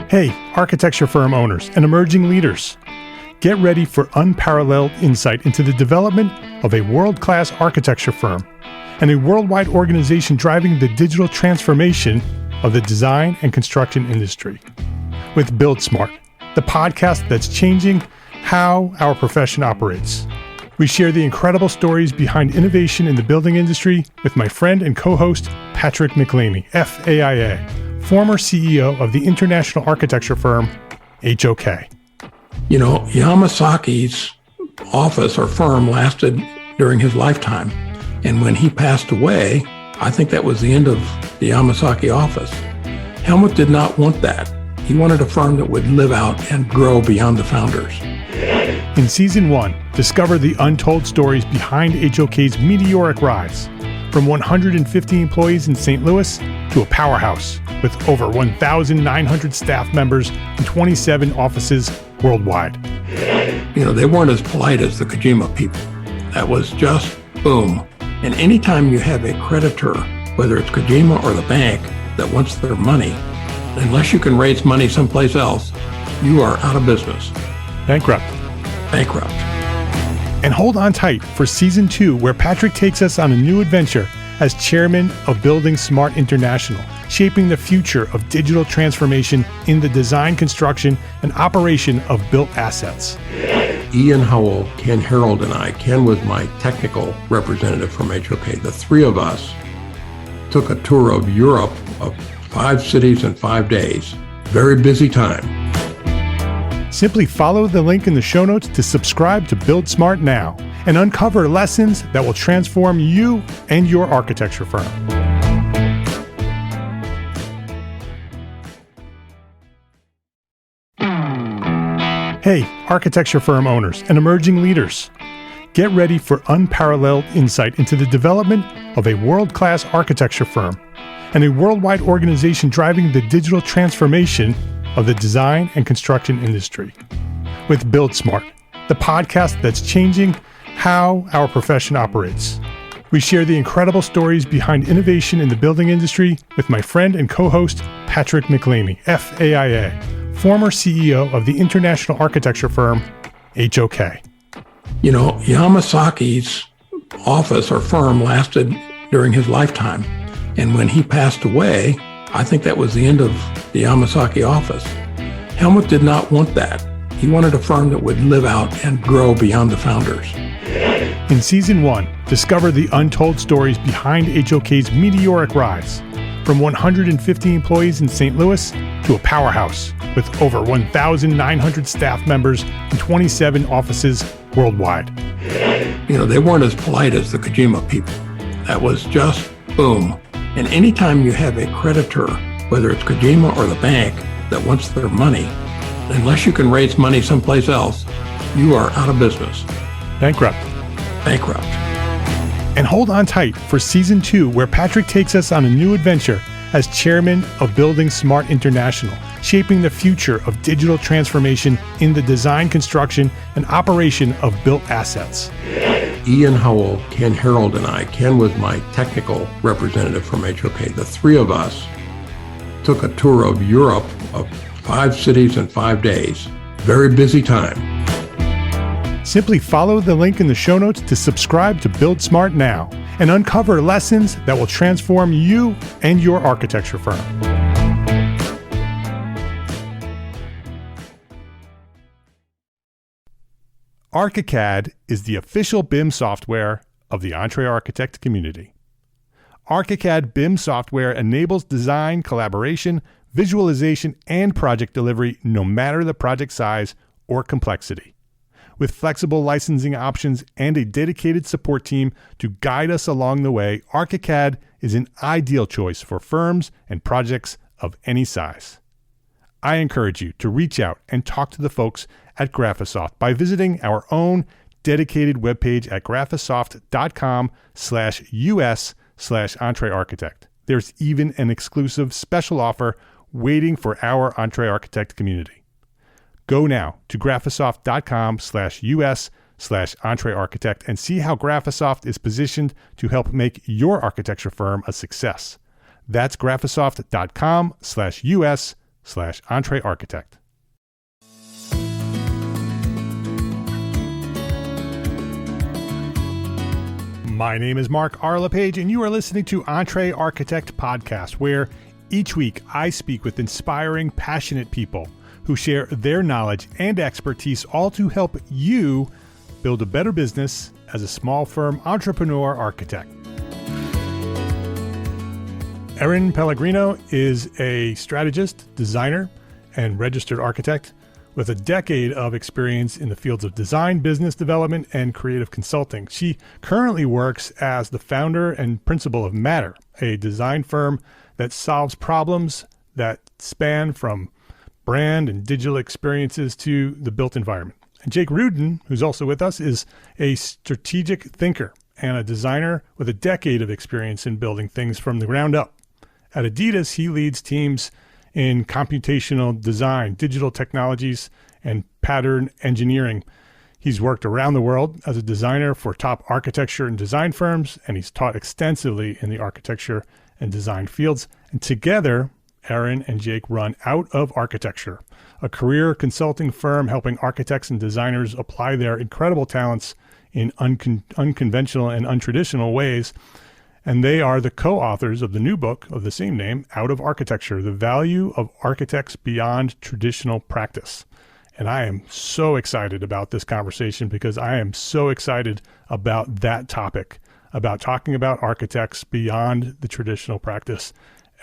Hey, architecture firm owners and emerging leaders. Get ready for unparalleled insight into the development of a world-class architecture firm and a worldwide organization driving the digital transformation of the design and construction industry. With Build Smart, the podcast that's changing how our profession operates. We share the incredible stories behind innovation in the building industry with my friend and co-host, Patrick McLeamy, FAIA, former CEO of the international architecture firm, HOK. You know, Yamasaki's office or firm lasted during his lifetime. And when he passed away, I think that was the end of the Yamasaki office. Helmut did not want that. He wanted a firm that would live out and grow beyond the founders. In Season 1, discover the untold stories behind HOK's meteoric rise, from 150 employees in St. Louis to a powerhouse with over 1,900 staff members and 27 offices worldwide. You know, they weren't as polite as the Kojima people. That was just boom. And anytime you have a creditor, whether it's Kojima or the bank, that wants their money, unless you can raise money someplace else, you are out of business. Bankrupt. And hold on tight for Season 2, where Patrick takes us on a new adventure as chairman of Building Smart International, shaping the future of digital transformation in the design, construction, and operation of built assets. Ian Howell, Ken Harold, and I, Ken was my technical representative from HOK. The three of us took a tour of Europe of 5 cities in 5 days. Very busy time. Simply follow the link in the show notes to subscribe to Build Smart now and uncover lessons that will transform you and your architecture firm. Hey, architecture firm owners and emerging leaders. Get ready for unparalleled insight into the development of a world-class architecture firm and a worldwide organization driving the digital transformation of the design and construction industry. With Build Smart, the podcast that's changing how our profession operates. We share the incredible stories behind innovation in the building industry with my friend and co-host, Patrick McLeamy, FAIA, former CEO of the international architecture firm, HOK. You know, Yamasaki's office or firm lasted during his lifetime. And when he passed away, I think that was the end of the Yamasaki office. Helmut did not want that. He wanted a firm that would live out and grow beyond the founders. In Season 1, discover the untold stories behind HOK's meteoric rise, from 150 employees in St. Louis to a powerhouse with over 1,900 staff members and 27 offices worldwide. You know, they weren't as polite as the Kojima people. That was just boom. And anytime you have a creditor, whether it's Kojima or the bank, that wants their money, unless you can raise money someplace else, you are out of business. Bankrupt. And hold on tight for Season 2, where Patrick takes us on a new adventure as chairman of Building Smart International, shaping the future of digital transformation in the design, construction, and operation of built assets. Ian Howell, Ken Harold, and I, Ken was my technical representative from HOK. The three of us took a tour of Europe of 5 cities in 5 days. Very busy time. Simply follow the link in the show notes to subscribe to Build Smart now and uncover lessons that will transform you and your architecture firm. ArchiCAD is the official BIM software of the EntreArchitect community. ArchiCAD BIM software enables design, collaboration, visualization, and project delivery no matter the project size or complexity. With flexible licensing options and a dedicated support team to guide us along the way, ArchiCAD is an ideal choice for firms and projects of any size. I encourage you to reach out and talk to the folks at Graphisoft by visiting our own dedicated webpage at graphisoft.com/us/EntreArchitect. There's even an exclusive special offer waiting for our EntreArchitect community. Go now to graphisoft.com/us/EntreArchitect and see how Graphisoft is positioned to help make your architecture firm a success. That's graphisoft.com/us/EntreArchitect. entrearchitect. My name is Mark R. LePage, and you are listening to Entre Architect Podcast, where each week I speak with inspiring, passionate people who share their knowledge and expertise, all to help you build a better business as a small firm entrepreneur architect. Erin Pellegrino is a strategist, designer, and registered architect with a decade of experience in the fields of design, business development, and creative consulting. She currently works as the founder and principal of Matter, a design firm that solves problems that span from brand and digital experiences to the built environment. And Jake Rudin, who's also with us, is a strategic thinker and a designer with a decade of experience in building things from the ground up. At Adidas, he leads teams in computational design, digital technologies, and pattern engineering. He's worked around the world as a designer for top architecture and design firms, and he's taught extensively in the architecture and design fields. And together, Erin and Jake run Out of Architecture, a career consulting firm helping architects and designers apply their incredible talents in unconventional and untraditional ways. And they are the co-authors of the new book of the same name, Out of Architecture, The Value of Architects Beyond Traditional Practice. And I am so excited about this conversation because I am so excited about that topic, about talking about architects beyond the traditional practice.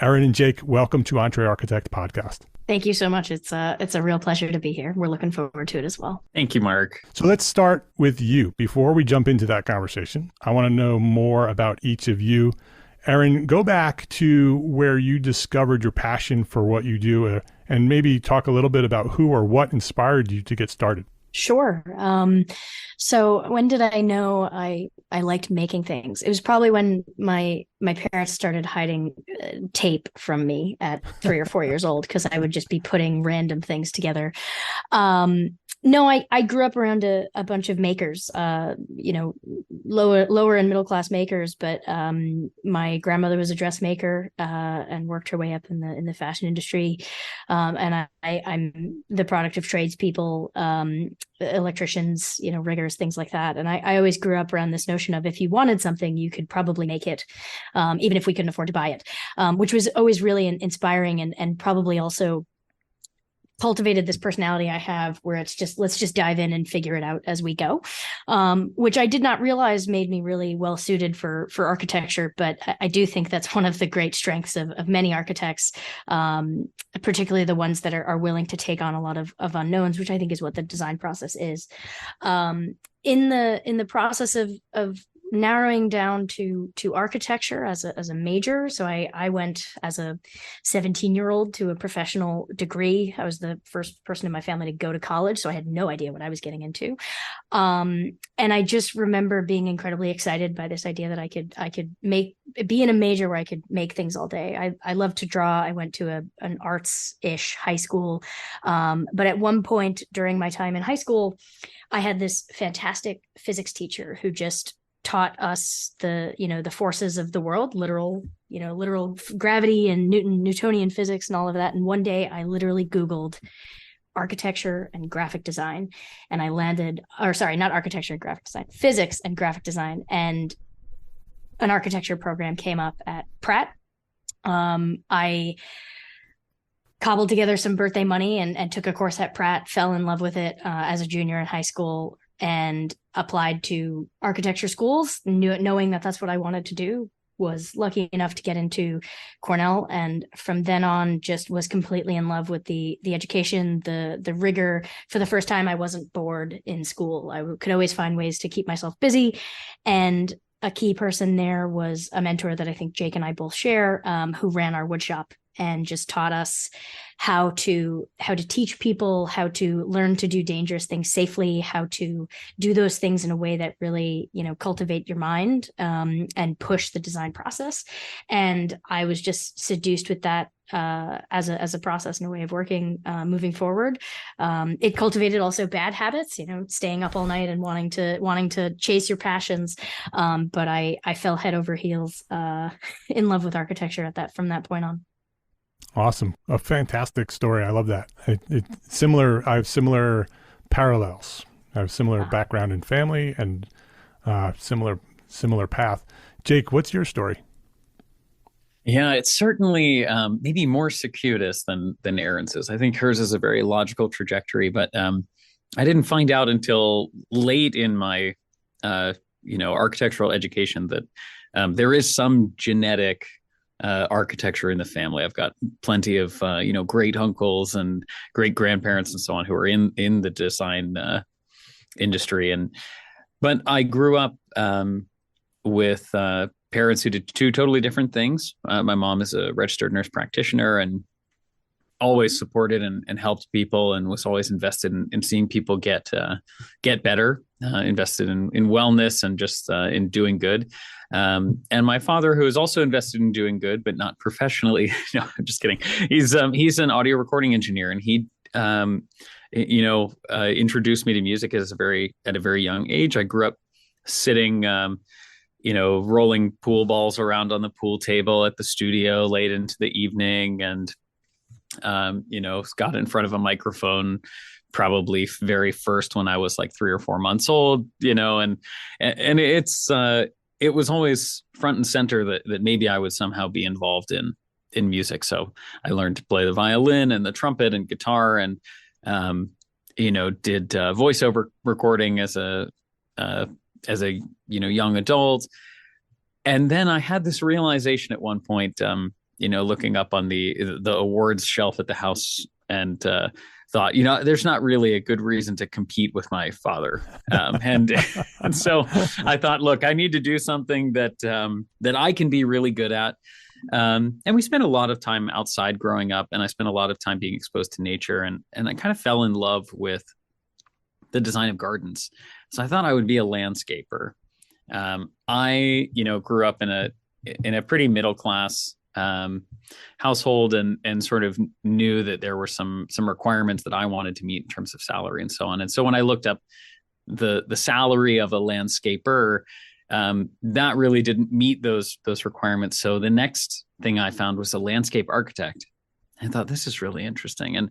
Erin and Jake, welcome to Entre Architect Podcast. Thank you so much. It's a real pleasure to be here. We're looking forward to it as well. Thank you, Mark. So let's start with you. Before we jump into that conversation, I want to know more about each of you. Erin, go back to where you discovered your passion for what you do and maybe talk a little bit about who or what inspired you to get started. Sure. So when did I know I liked making things? It was probably when my parents started hiding tape from me at 3 or 4 years old, because I would just be putting random things together. No, I grew up around a bunch of makers, lower and middle class makers. But my grandmother was a dressmaker and worked her way up in the fashion industry. And I'm the product of tradespeople, electricians, riggers, things like that. And I always grew up around this notion of if you wanted something, you could probably make it, even if we couldn't afford to buy it, which was always really inspiring and probably also cultivated this personality I have where it's just, let's just dive in and figure it out as we go, which I did not realize made me really well suited for architecture. But I do think that's one of the great strengths of many architects, particularly the ones that are willing to take on a lot of unknowns, which I think is what the design process is. In the process of narrowing down to architecture as a major. So I went as a 17-year-old to a professional degree. I was the first person in my family to go to college, so I had no idea what I was getting into. And I just remember being incredibly excited by this idea that I could be in a major where I could make things all day. I love to draw. I went to an arts-ish high school. But at one point during my time in high school, I had this fantastic physics teacher who just taught us the forces of the world, literal gravity and Newtonian physics and all of that. And one day I literally Googled architecture and graphic design, and I landed, not architecture and graphic design, physics and graphic design. And an architecture program came up at Pratt. I cobbled together some birthday money and took a course at Pratt, fell in love with it as a junior in high school, and applied to architecture schools, knowing that that's what I wanted to do. Was lucky enough to get into Cornell, and from then on just was completely in love with the education, the rigor. For the first time, I wasn't bored in school. I could always find ways to keep myself busy, and a key person there was a mentor that I think Jake and I both share, who ran our wood shop and just taught us how to teach people, how to learn to do dangerous things safely, how to do those things in a way that really, cultivate your mind, and push the design process. And I was just seduced with that as a process and a way of working moving forward. It cultivated also bad habits, staying up all night and wanting to chase your passions. But I fell head over heels in love with architecture from that point on. Awesome. A fantastic story. I love that. I have similar parallels. I have similar background in family and similar path. Jake, what's your story? Yeah, it's certainly maybe more circuitous than Erin's is. I think hers is a very logical trajectory, but I didn't find out until late in my architectural education that there is some genetic architecture in the family. I've got plenty of great uncles and great grandparents and so on who are in the design industry, but I grew up with parents who did two totally different things. My mom is a registered nurse practitioner and always supported and helped people and was always invested in seeing people get better, invested in wellness and just in doing good. And my father, who is also invested in doing good, but not professionally. No, I'm just kidding. He's an audio recording engineer, and he introduced me to music at a very young age. I grew up sitting rolling pool balls around on the pool table at the studio late into the evening, and got in front of a microphone probably very first when I was like 3 or 4 months old, and it was always front and center that maybe I would somehow be involved in music. So I learned to play the violin and the trumpet and guitar, and did voiceover recording as a young adult. And then I had this realization at one point, looking up on the awards shelf at the house, and thought, there's not really a good reason to compete with my father. And so I thought, look, I need to do something that I can be really good at. And we spent a lot of time outside growing up, and I spent a lot of time being exposed to nature, and I kind of fell in love with the design of gardens. So I thought I would be a landscaper. I grew up in a pretty middle class household, and sort of knew that there were some requirements that I wanted to meet in terms of salary and so on. And so when I looked up the salary of a landscaper, that really didn't meet those requirements. So the next thing I found was a landscape architect. I thought, this is really interesting. And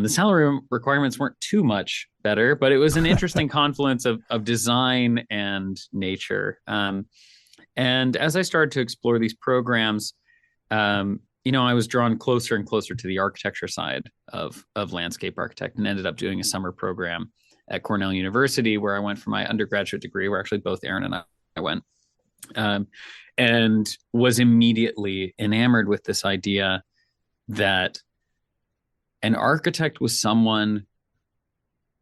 the salary requirements weren't too much better, but it was an interesting confluence of design and nature. And as I started to explore these programs, I was drawn closer and closer to the architecture side of landscape architect, and ended up doing a summer program at Cornell University, where I went for my undergraduate degree, where actually both Erin and I went, and was immediately enamored with this idea that an architect was someone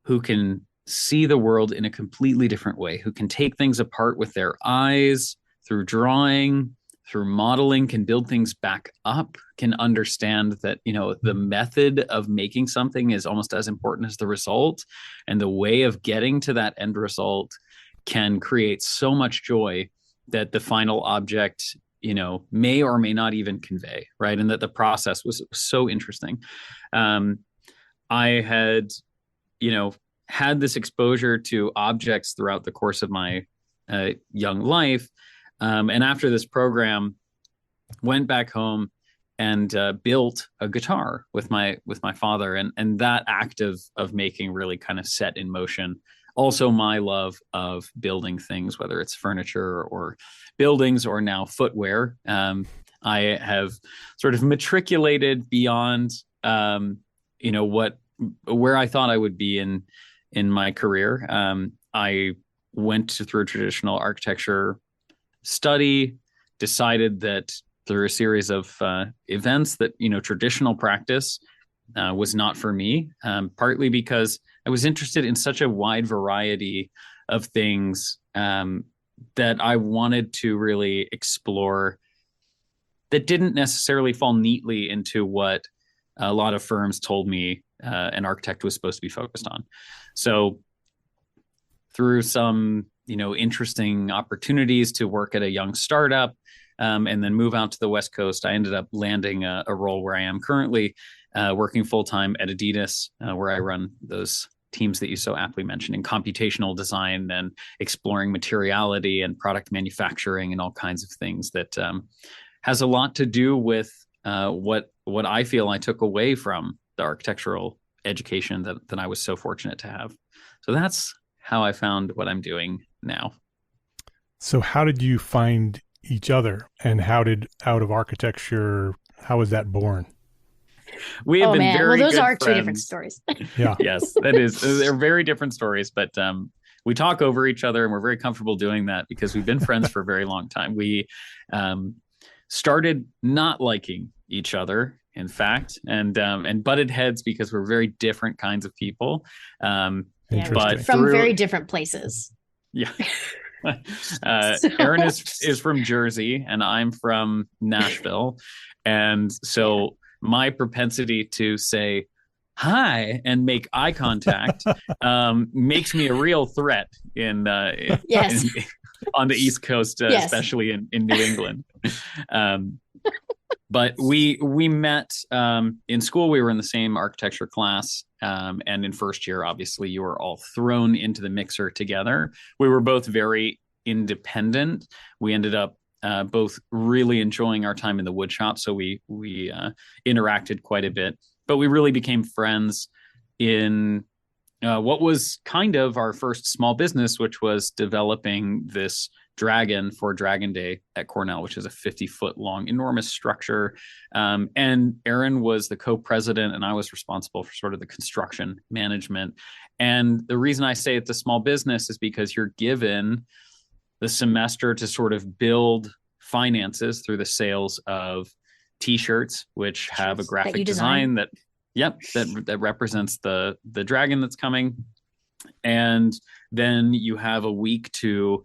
who can see the world in a completely different way, who can take things apart with their eyes, through drawing, through modeling, can build things back up, can understand that, the method of making something is almost as important as the result. And the way of getting to that end result can create so much joy that the final object, may or may not even convey, right? And that the process was so interesting. I had, had this exposure to objects throughout the course of my young life. And after this program, went back home and built a guitar with my father, and that act of making really kind of set in motion also my love of building things, whether it's furniture or buildings or now footwear. I have sort of matriculated beyond where I thought I would be in my career. I went through traditional architecture study, decided that through a series of events that traditional practice was not for me, partly because I was interested in such a wide variety of things that I wanted to really explore, that didn't necessarily fall neatly into what a lot of firms told me an architect was supposed to be focused on. So through some interesting opportunities to work at a young startup, and then move out to the West Coast, I ended up landing a role where I am currently, working full-time at Adidas, where I run those teams that you so aptly mentioned in computational design and exploring materiality and product manufacturing and all kinds of things that has a lot to do with what what I feel I took away from the architectural education that I was so fortunate to have. So that's how I found what I'm doing now. So how did you find each other, and how did Out of Architecture, how was that born? We have been very those good are friends. 2 different stories. Yeah. Yes, they're very different stories, but we talk over each other, and we're very comfortable doing that because we've been friends for a very long time. We started not liking each other, in fact, and butted heads because we're very different kinds of people. But from very different places. Yeah. Erin is from Jersey, and I'm from Nashville, and so my propensity to say hi and make eye contact makes me a real threat on the East Coast, especially in New England. But we met in school. We were in the same architecture class, and in first year, obviously, you were all thrown into the mixer together. We were both very independent. We ended up both really enjoying our time in the wood shop, so we interacted quite a bit. But we really became friends in what was kind of our first small business, which was developing this dragon for Dragon Day at Cornell, which is a 50-foot long, enormous structure. And Erin was the co-president, and I was responsible for sort of the construction management. And the reason I say it's a small business is because you're given the semester to sort of build finances through the sales of T-shirts, which have a graphic design that represents the dragon that's coming. And then you have a week to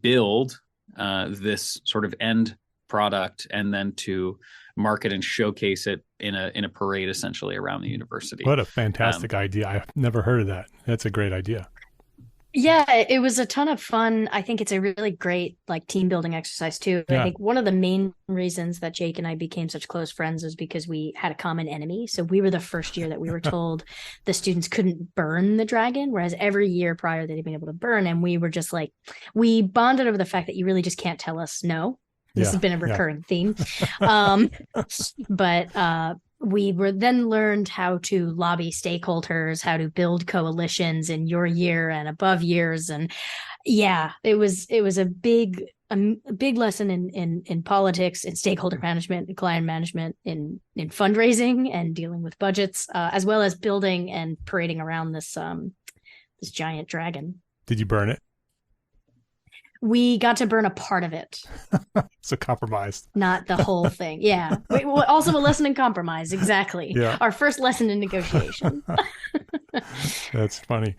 build this sort of end product, and then to market and showcase it in a parade essentially around the university. What a fantastic idea. I've never heard of that. That's a great idea. Yeah, it was a ton of fun. I think it's a really great team building exercise too. Yeah. I think one of the main reasons that Jake and I became such close friends was because we had a common enemy. So we were the first year that we were told the students couldn't burn the dragon, whereas every year prior they'd been able to burn. And we were just we bonded over the fact that you really just can't tell us no. This has been a recurring theme. But we were then learned how to lobby stakeholders, how to build coalitions in your year and above years. And it was a big lesson in politics, in stakeholder management, in client management, in fundraising and dealing with budgets, as well as building and parading around this giant dragon. Did you burn it? We got to burn a part of it. So compromised. Not the whole thing. Yeah. Also a lesson in compromise. Exactly. Yeah. Our first lesson in negotiation. That's funny.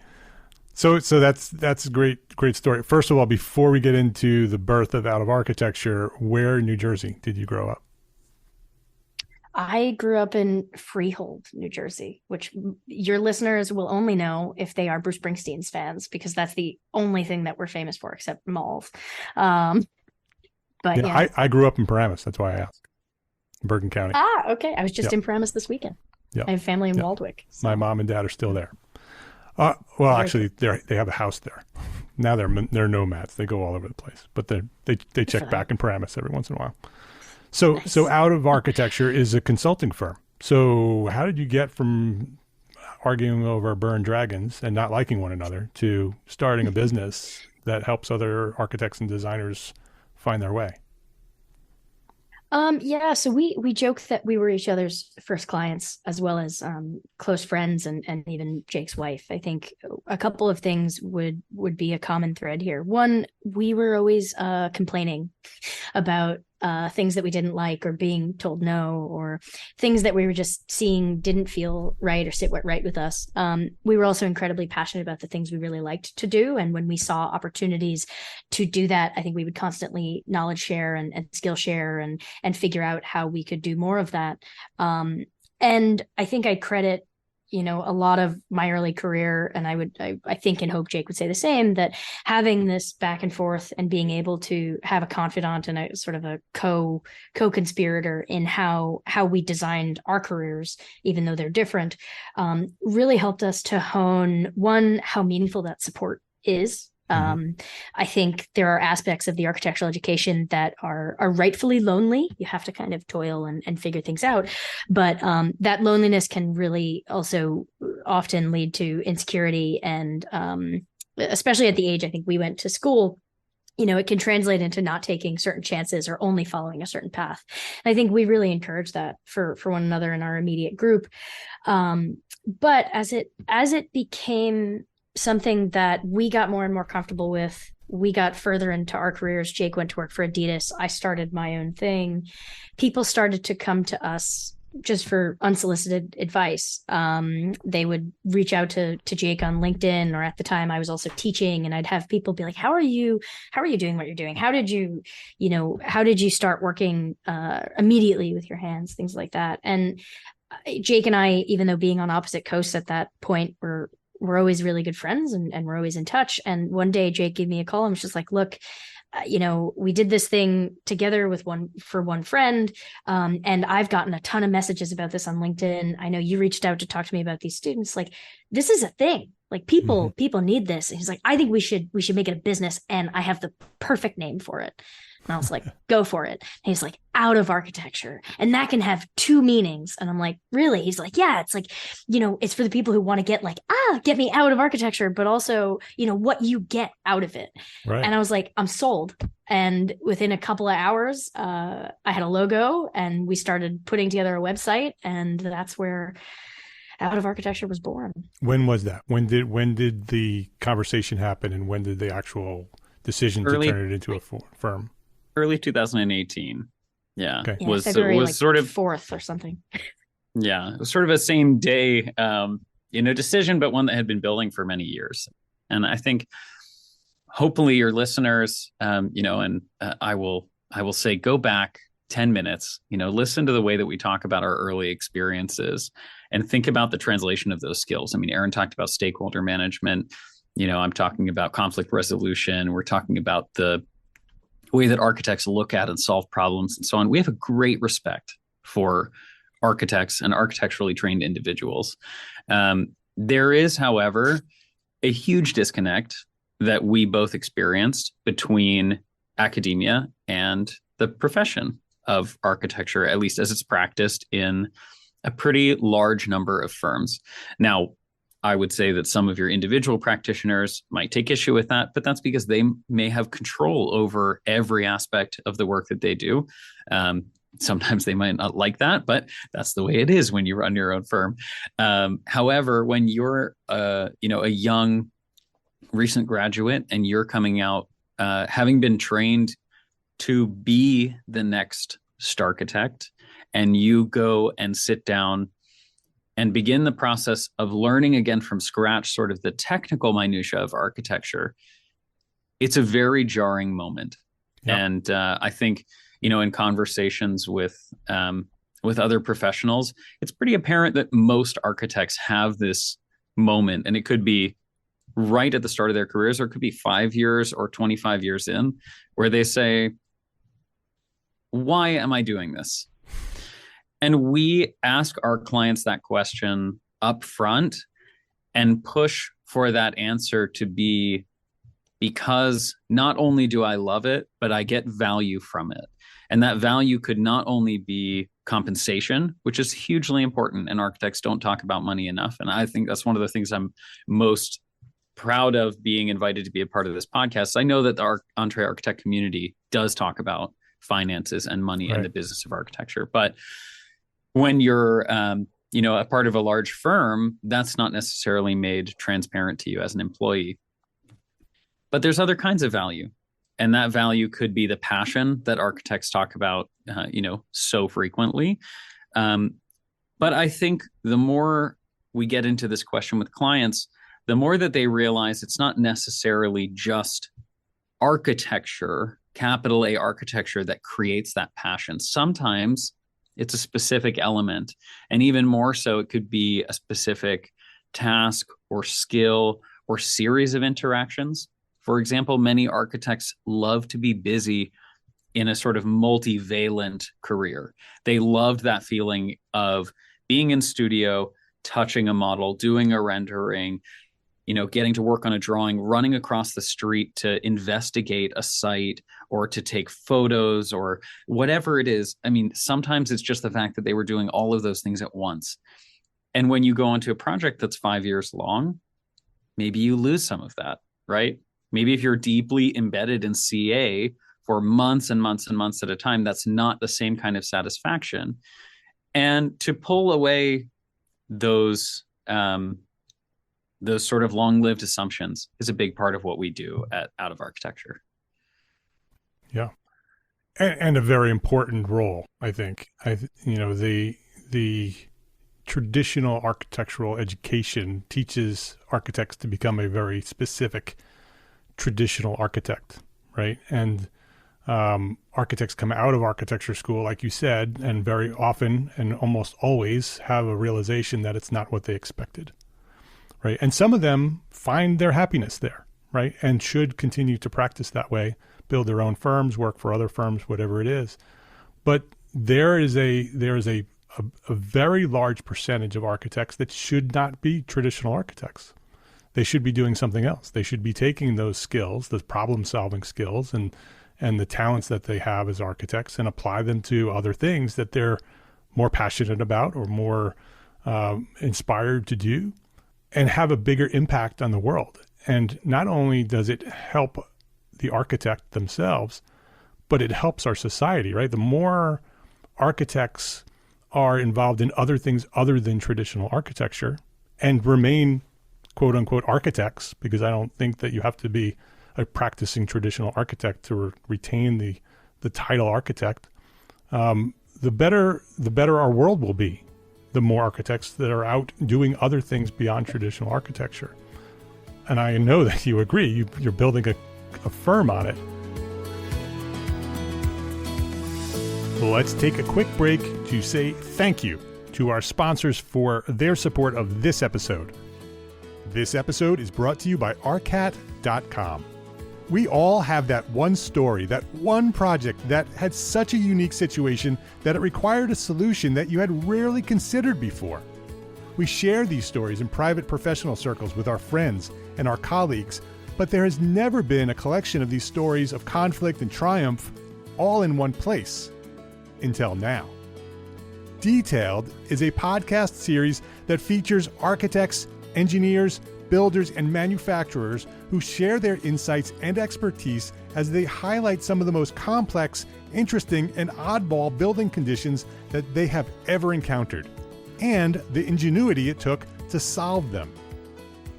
So that's a great story. First of all, before we get into the birth of Out of Architecture, where in New Jersey did you grow up? I grew up in Freehold, New Jersey, which your listeners will only know if they are Bruce Springsteen's fans, because that's the only thing that we're famous for, except malls. But I grew up in Paramus. That's why I asked. Bergen County. Ah, okay. I was just in Paramus this weekend. I have family in Waldwick. So. My mom and dad are still there. Actually, they have a house there. Now they're nomads. They go all over the place, but they check back in Paramus every once in a while. So Out of Architecture is a consulting firm. So how did you get from arguing over burned dragons and not liking one another to starting a business that helps other architects and designers find their way? So we joked that we were each other's first clients, as well as close friends and even Jake's wife. I think a couple of things would be a common thread here. One, we were always complaining about things that we didn't like, or being told no, or things that we were just seeing didn't feel right or sit right with us. We were also incredibly passionate about the things we really liked to do. And when we saw opportunities to do that, I think we would constantly knowledge share and skill share and figure out how we could do more of that. And I think I credit a lot of my early career, and I think and hope Jake would say the same, that having this back and forth and being able to have a confidant and a sort of a co-conspirator in how we designed our careers, even though they're different, really helped us to hone, one, how meaningful that support is I think there are aspects of the architectural education that are rightfully lonely. You have to kind of toil and figure things out. But that loneliness can really also often lead to insecurity and especially at the age I think we went to school, it can translate into not taking certain chances or only following a certain path. And I think we really encourage that for one another in our immediate group. But as it became something that we got more and more comfortable with, we got further into our careers. Jake went to work for Adidas. I started my own thing. People started to come to us just for unsolicited advice. They would reach out to Jake on LinkedIn, or at the time I was also teaching, and I'd have people be like, how are you doing what you're doing? How did you start working immediately with your hands, things like that. And Jake and I, even though being on opposite coasts at that point, we're always really good friends and we're always in touch. And one day Jake gave me a call and was just like, look, we did this thing together for one friend. And I've gotten a ton of messages about this on LinkedIn. I know you reached out to talk to me about these students. Like, this is a thing. Like people need this. And he's like, I think we should make it a business. And I have the perfect name for it. And I was like, go for it. And he's like, out of architecture. And that can have two meanings. And I'm like, really? He's like, yeah, it's like, it's for the people who want to get like, get me out of architecture, but also, what you get out of it. Right. And I was like, I'm sold. And within a couple of hours, I had a logo and we started putting together a website. And that's where Out of Architecture was born. When was that? When did the conversation happen, and when did the actual decision to turn it into a firm? Early 2018. Yeah. Okay. Yeah, was February, sort of 4th or something. Yeah. It was sort of a same day, decision, but one that had been building for many years. And I think hopefully your listeners, I will say, go back 10 minutes, listen to the way that we talk about our early experiences and think about the translation of those skills. I mean, Erin talked about stakeholder management. I'm talking about conflict resolution. We're talking about the way that architects look at and solve problems and so on. We have a great respect for architects and architecturally trained individuals. There is, however, a huge disconnect that we both experienced between academia and the profession of architecture, at least as it's practiced in a pretty large number of firms. Now, I would say that some of your individual practitioners might take issue with that, but that's because they may have control over every aspect of the work that they do. Sometimes they might not like that, but that's the way it is when you run your own firm. However, when you're a young recent graduate and you're coming out having been trained to be the next starchitect, and you go and sit down and begin the process of learning again from scratch, sort of the technical minutia of architecture, it's a very jarring moment. Yep. And I think, in conversations with other professionals, it's pretty apparent that most architects have this moment, and it could be right at the start of their careers, or it could be 5 years or 25 years in, where they say, why am I doing this? And we ask our clients that question up front and push for that answer to be, because not only do I love it, but I get value from it. And that value could not only be compensation, which is hugely important, and architects don't talk about money enough. And I think that's one of the things I'm most proud of being invited to be a part of this podcast. I know that the Entre Architect community does talk about finances and money and the business of architecture. But when you're, a part of a large firm, that's not necessarily made transparent to you as an employee. But there's other kinds of value. And that value could be the passion that architects talk about, so frequently. But I think the more we get into this question with clients, the more that they realize it's not necessarily just architecture, capital A architecture, that creates that passion. Sometimes it's a specific element. And even more so, it could be a specific task or skill or series of interactions. For example, many architects love to be busy in a sort of multivalent career. They loved that feeling of being in studio, touching a model, doing a rendering, getting to work on a drawing, running across the street to investigate a site or to take photos or whatever it is. I mean, sometimes it's just the fact that they were doing all of those things at once. And when you go into a project that's 5 years long, maybe you lose some of that, right? Maybe if you're deeply embedded in CA for months and months and months at a time, that's not the same kind of satisfaction. And to pull away those sort of long-lived assumptions is a big part of what we do out of architecture. Yeah. And a very important role, I think. The traditional architectural education teaches architects to become a very specific traditional architect, right? And architects come out of architecture school, like you said, and very often and almost always have a realization that it's not what they expected, right? And some of them find their happiness there, right? And should continue to practice that way, build their own firms, work for other firms, whatever it is. But there is a very large percentage of architects that should not be traditional architects. They should be doing something else. They should be taking those skills, those problem-solving skills, and the talents that they have as architects, and apply them to other things that they're more passionate about or more inspired to do, and have a bigger impact on the world. And not only does it help the architect themselves, but it helps our society, right? The more architects are involved in other things other than traditional architecture and remain quote unquote architects, because I don't think that you have to be a practicing traditional architect to retain the title architect, the better our world will be, the more architects that are out doing other things beyond traditional architecture. And I know that you agree, you're building a firm on it. Let's take a quick break to say thank you to our sponsors for their support of this episode. This episode is brought to you by arcat.com. We all have that one story, that one project that had such a unique situation that it required a solution that you had rarely considered before. We share these stories in private professional circles with our friends and our colleagues, but there has never been a collection of these stories of conflict and triumph all in one place. Until now. Detailed is a podcast series that features architects, engineers, builders, and manufacturers who share their insights and expertise as they highlight some of the most complex, interesting, and oddball building conditions that they have ever encountered, and the ingenuity it took to solve them.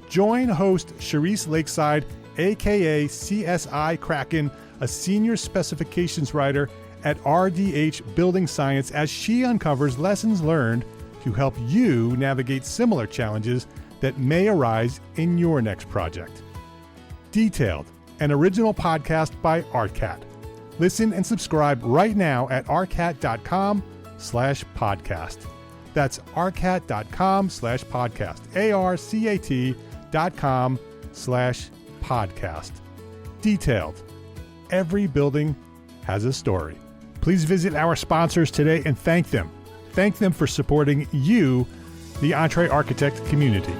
Join host Charisse Lakeside, aka CSI Kraken, a senior specifications writer at RDH Building Science, as she uncovers lessons learned to help you navigate similar challenges that may arise in your next project. Detailed, an original podcast by ARCAT. Listen and subscribe right now at arcat.com/podcast. That's arcat.com/podcast. arcat.com/podcast. Detailed. Every building has a story. Please visit our sponsors today and thank them. Thank them for supporting you, the Entre Architect community.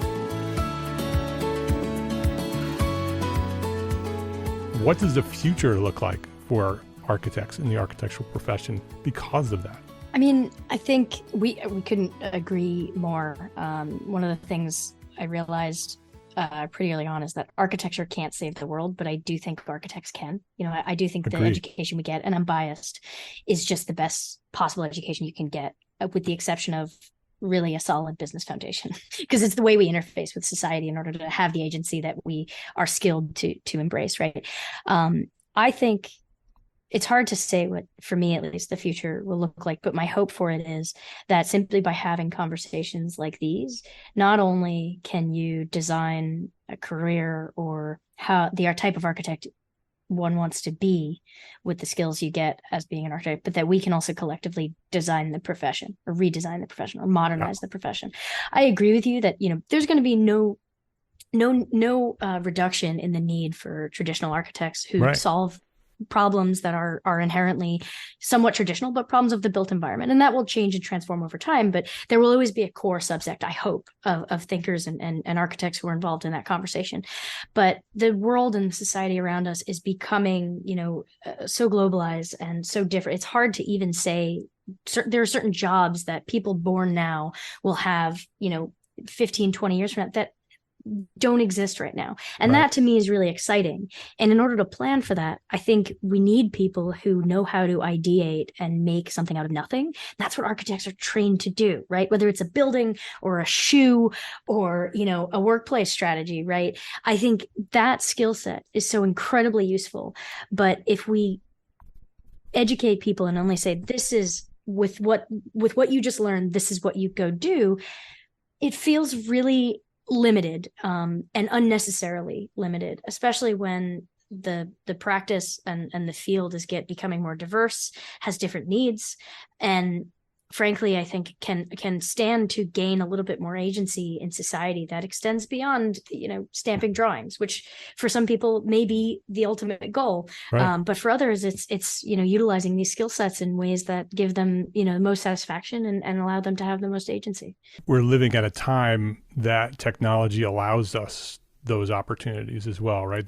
What does the future look like for architects in the architectural profession because of that? I mean, I think we couldn't agree more. One of the things I realized pretty early on is that architecture can't save the world, but I do think architects can. I do think Agreed. The education we get, and I'm biased, is just the best possible education you can get, with the exception of really a solid business foundation, because it's the way we interface with society in order to have the agency that we are skilled to embrace, right? I think it's hard to say what, for me at least, the future will look like, but my hope for it is that simply by having conversations like these, not only can you design a career or how the type of architect one wants to be with the skills you get as being an architect, but that we can also collectively design the profession or redesign the profession or modernize the profession. I agree with you that, there's going to be no reduction in the need for traditional architects who solve problems that are inherently somewhat traditional, but problems of the built environment. And that will change and transform over time. But there will always be a core subsect, I hope, of thinkers and architects who are involved in that conversation. But the world and society around us is becoming, so globalized and so different. It's hard to even say there are certain jobs that people born now will have, 15, 20 years from now that don't exist right now. And that to me is really exciting. And in order to plan for that, I think we need people who know how to ideate and make something out of nothing. That's what architects are trained to do, right? Whether it's a building or a shoe or, a workplace strategy, right? I think that skill set is so incredibly useful. But if we educate people and only say, this is with what you just learned, this is what you go do, it feels really limited and unnecessarily limited, especially when the practice and the field is becoming more diverse, has different needs, and frankly, I think can stand to gain a little bit more agency in society that extends beyond, stamping drawings, which for some people may be the ultimate goal. Right. But for others, it's utilizing these skill sets in ways that give them, the most satisfaction and allow them to have the most agency. We're living at a time that technology allows us those opportunities as well, right?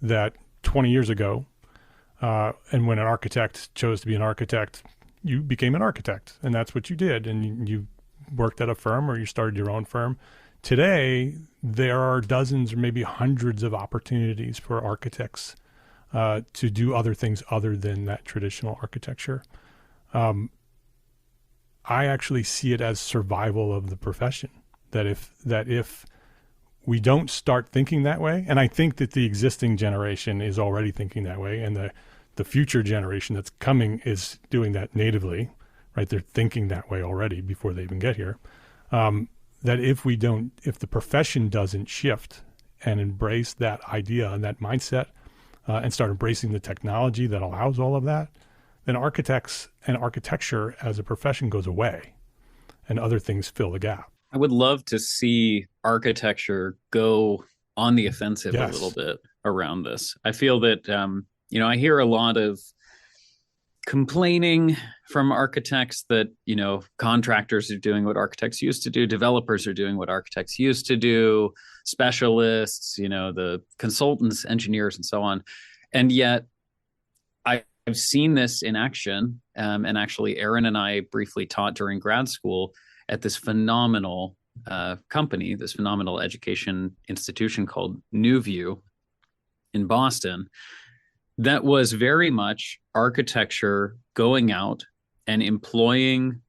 That 20 years ago, and when an architect chose to be an architect, you became an architect, and that's what you did. And you worked at a firm or you started your own firm. Today, there are dozens or maybe hundreds of opportunities for architects to do other things other than that traditional architecture. I actually see it as survival of the profession, that if we don't start thinking that way, and I think that the existing generation is already thinking that way, and the future generation that's coming is doing that natively, right? They're thinking that way already before they even get here. That if the profession doesn't shift and embrace that idea and that mindset and start embracing the technology that allows all of that, then architects and architecture as a profession goes away and other things fill the gap. I would love to see architecture go on the offensive a little bit around this. I feel that, I hear a lot of complaining from architects that, contractors are doing what architects used to do, developers are doing what architects used to do, specialists, the consultants, engineers, and so on. And yet I've seen this in action. And actually, Erin and I briefly taught during grad school at this phenomenal company, this phenomenal education institution called New View in Boston. That was very much architecture going out and employing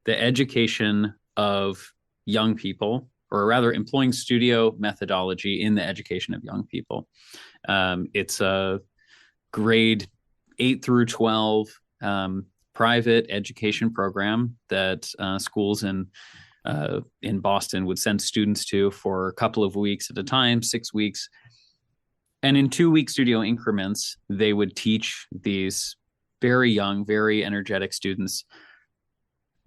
the education of young people, or rather employing studio methodology in the education of young people. It's a grade 8 through 12 private education program that schools in Boston would send students to for a couple of weeks at a time, 6 weeks. And in 2-week studio increments, they would teach these very young, very energetic students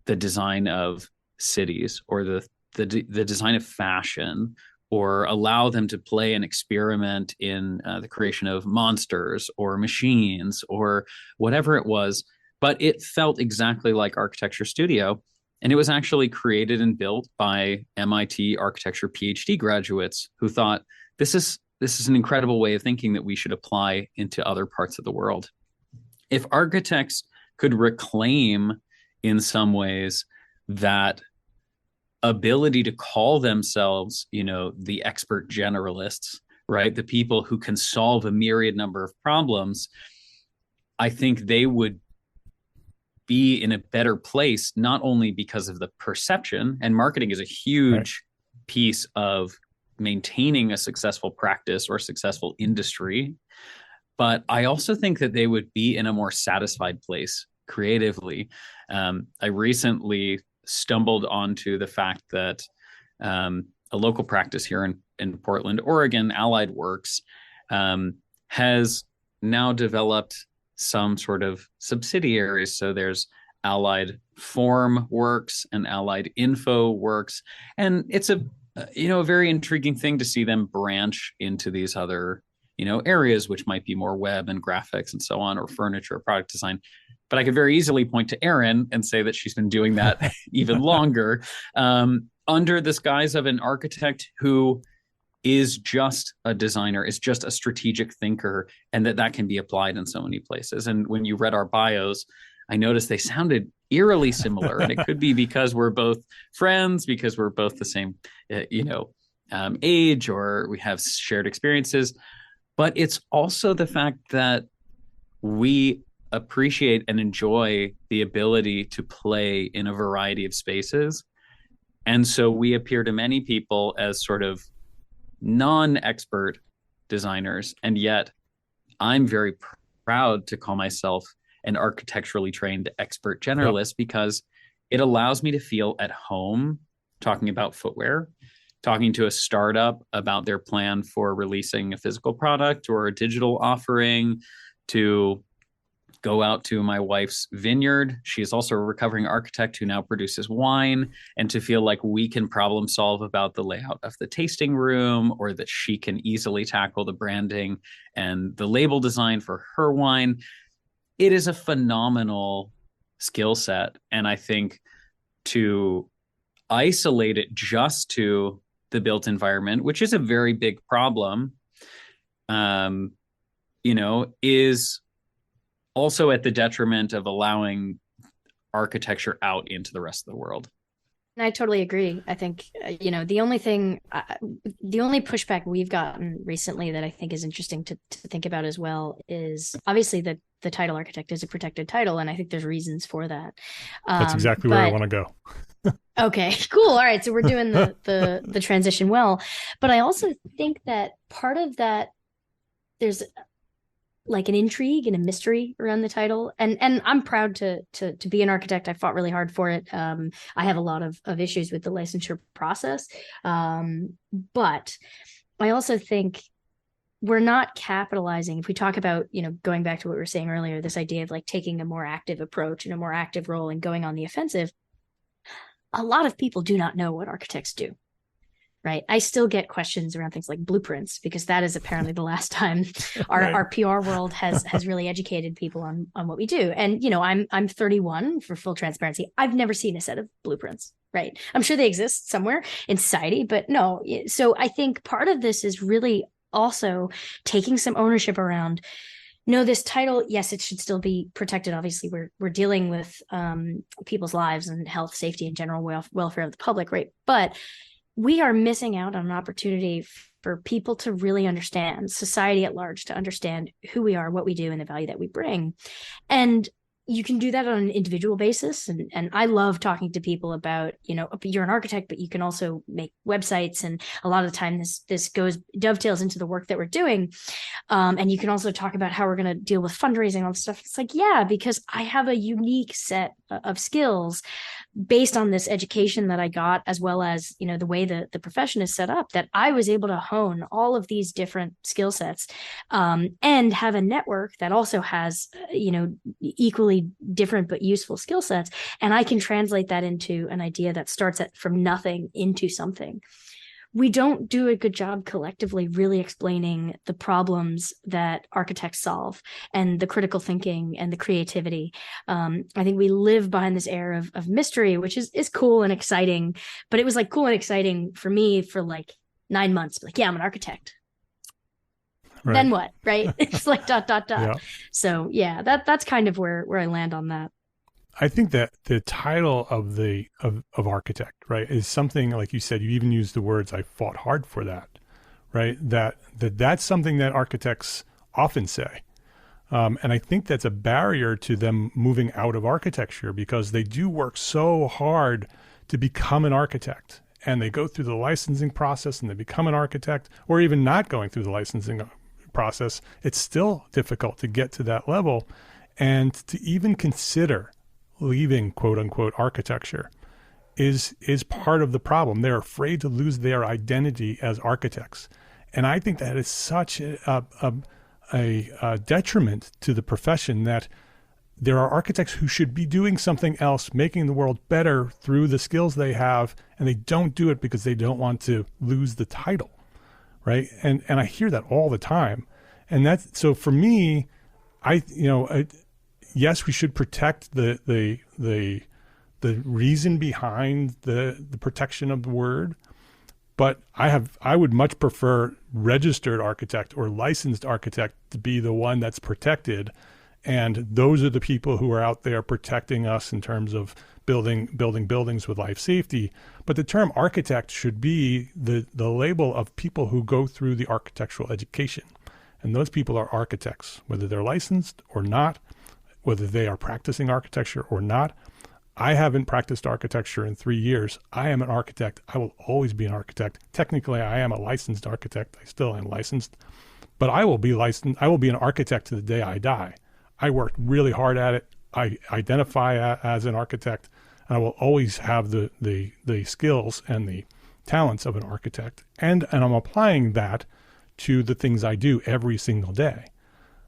the design of cities or the design of fashion, or allow them to play and experiment in the creation of monsters or machines or whatever it was. But it felt exactly like Architecture Studio. And it was actually created and built by MIT architecture PhD graduates who thought, this is an incredible way of thinking that we should apply into other parts of the world. If architects could reclaim in some ways that ability to call themselves, the expert generalists, right? The people who can solve a myriad number of problems, I think they would be in a better place, not only because of the perception, and marketing is a huge piece of maintaining a successful practice or successful industry, but I also think that they would be in a more satisfied place creatively. I recently stumbled onto the fact that a local practice here in Portland, Oregon, Allied Works, has now developed some sort of subsidiaries. So there's Allied Form Works and Allied Info Works, and it's a very intriguing thing to see them branch into these other areas which might be more web and graphics and so on, or furniture or product design. But I could very easily point to Erin and say that she's been doing that even longer, under the guise of an architect who is just a designer, is just a strategic thinker, and that can be applied in so many places. And when you read our bios, I noticed they sounded eerily similar. And it could be because we're both friends, because we're both the same, age, or we have shared experiences. But it's also the fact that we appreciate and enjoy the ability to play in a variety of spaces. And so we appear to many people as sort of non-expert designers. And yet I'm very proud to call myself an architecturally trained expert generalist, because it allows me to feel at home talking about footwear, talking to a startup about their plan for releasing a physical product or a digital offering, to go out to my wife's vineyard. She is also a recovering architect who now produces wine, and to feel like we can problem solve about the layout of the tasting room, or that she can easily tackle the branding and the label design for her wine. It is a phenomenal skill set. And I think to isolate it just to the built environment, which is a very big problem, is also at the detriment of allowing architecture out into the rest of the world. I totally agree. I think, the only pushback we've gotten recently that I think is interesting to think about as well is obviously the title architect is a protected title. And I think there's reasons for that. That's exactly where I want to go. Okay, cool. All right. So we're doing the transition well. But I also think that part of that, there's like an intrigue and a mystery around the title. And I'm proud to be an architect. I fought really hard for it. I have a lot of issues with the licensure process. But I also think we're not capitalizing. If we talk about, going back to what we were saying earlier, this idea of like taking a more active approach and a more active role and going on the offensive, a lot of people do not know what architects do. Right. I still get questions around things like blueprints, because that is apparently the last time our PR world has really educated people on what we do. And, I'm 31, for full transparency. I've never seen a set of blueprints. Right. I'm sure they exist somewhere in society, but no. So I think part of this is really also taking some ownership around, no, this title, yes, it should still be protected. Obviously, we're dealing with people's lives and health, safety, and general welfare of the public. Right. But we are missing out on an opportunity for people to really understand, society at large, to understand who we are, what we do, and the value that we bring. And you can do that on an individual basis. And I love talking to people about, you're an architect, but you can also make websites. And a lot of the time this dovetails into the work that we're doing. And you can also talk about how we're going to deal with fundraising and all this stuff. It's like, yeah, because I have a unique set of skills based on this education that I got, as well as, the way the profession is set up, that I was able to hone all of these different skill sets, and have a network that also has, equally different but useful skill sets. And I can translate that into an idea that starts from nothing into something. We don't do a good job collectively really explaining the problems that architects solve, and the critical thinking and the creativity. I think we live behind this air of mystery, which is cool and exciting, but it was like cool and exciting for me for like 9 months. Like, yeah, I'm an architect. Right. Then what? Right. It's like ... Yeah. So yeah, that's kind of where I land on that. I think that the title of architect, right, is something, like you said, you even used the words, I fought hard for that, right? That's something that architects often say. And I think that's a barrier to them moving out of architecture, because they do work so hard to become an architect, and they go through the licensing process and they become an architect, or even not going through the licensing process. It's still difficult to get to that level, and to even consider leaving quote unquote architecture is part of the problem. They're afraid to lose their identity as architects. And I think that is such a detriment to the profession, that there are architects who should be doing something else, making the world better through the skills they have, and they don't do it because they don't want to lose the title, right? And I hear that all the time. And that's, so for me, yes, we should protect the reason behind the protection of the word, but I would much prefer registered architect or licensed architect to be the one that's protected. And those are the people who are out there protecting us in terms of building buildings with life safety. But the term architect should be the label of people who go through the architectural education. And those people are architects, whether they're licensed or not, whether they are practicing architecture or not. I haven't practiced architecture in 3 years. I am an architect. I will always be an architect. Technically, I am a licensed architect. I still am licensed, but I will be licensed. I will be an architect to the day I die. I worked really hard at it. I identify as an architect, and I will always have the skills and the talents of an architect. And I'm applying that to the things I do every single day.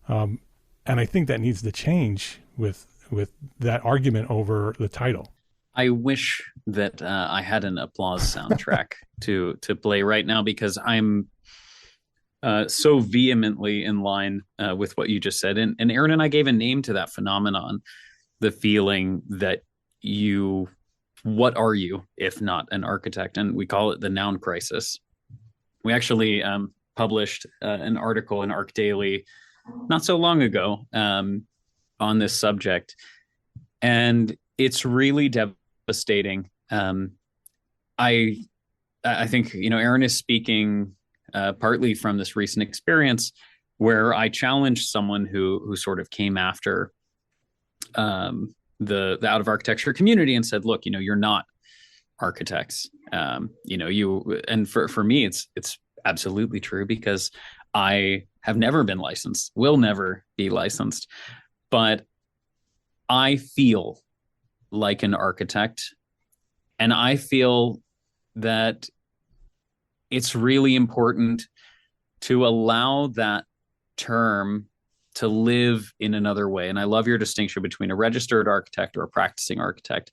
And I think that needs to change with that argument over the title. I wish that I had an applause soundtrack to play right now, because I'm so vehemently in line with what you just said. And Erin and I gave a name to that phenomenon, the feeling that what are you if not an architect? And we call it the noun crisis. We actually published an article in Arc Daily not so long ago on this subject, and it's really devastating. I think Erin is speaking partly from this recent experience where I challenged someone who sort of came after the out of architecture community and said, look, you're not architects. And for me, it's absolutely true, because I have never been licensed, will never be licensed, but I feel like an architect, and I feel that it's really important to allow that term to live in another way. And I love your distinction between a registered architect or a practicing architect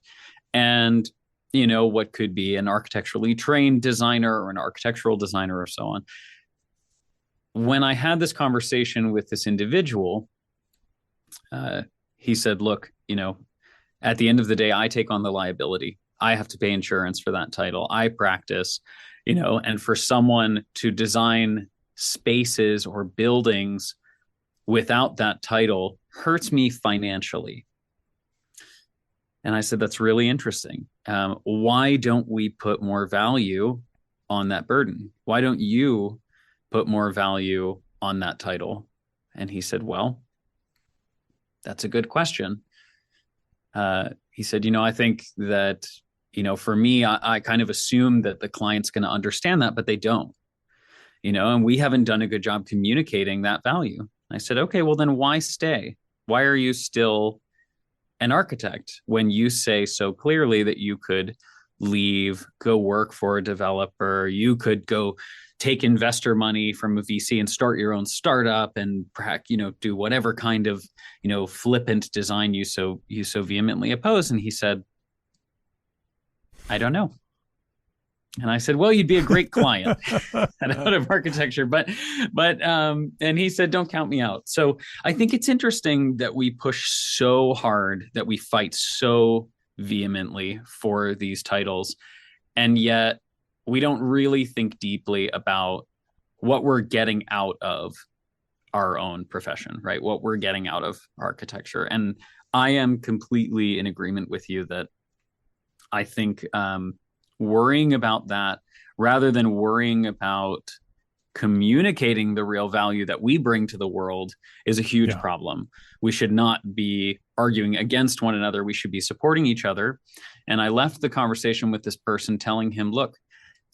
and, what could be an architecturally trained designer or an architectural designer or so on. When I had this conversation with this individual, he said, look, at the end of the day, I take on the liability. I have to pay insurance for that title. I practice, and for someone to design spaces or buildings without that title hurts me financially. And I said, that's really interesting. Why don't we put more value on that burden? Why don't you put more value on that title? And he said, well, that's a good question. He said, I think that, for me, I kind of assume that the client's going to understand that, but they don't, and we haven't done a good job communicating that value. I said, okay, well then why stay? Why are you still an architect when you say so clearly that you could leave, go work for a developer, you could go take investor money from a VC and start your own startup and perhaps, do whatever kind of, flippant design you so vehemently oppose? And he said, I don't know. And I said, well, you'd be a great client out of architecture, but and he said, don't count me out. So I think it's interesting that we push so hard, that we fight so vehemently for these titles, and yet we don't really think deeply about what we're getting out of our own profession, right? What we're getting out of architecture. And I am completely in agreement with you that I think worrying about that rather than worrying about communicating the real value that we bring to the world is a huge problem. We should not be arguing against one another. We should be supporting each other. And I left the conversation with this person telling him, look,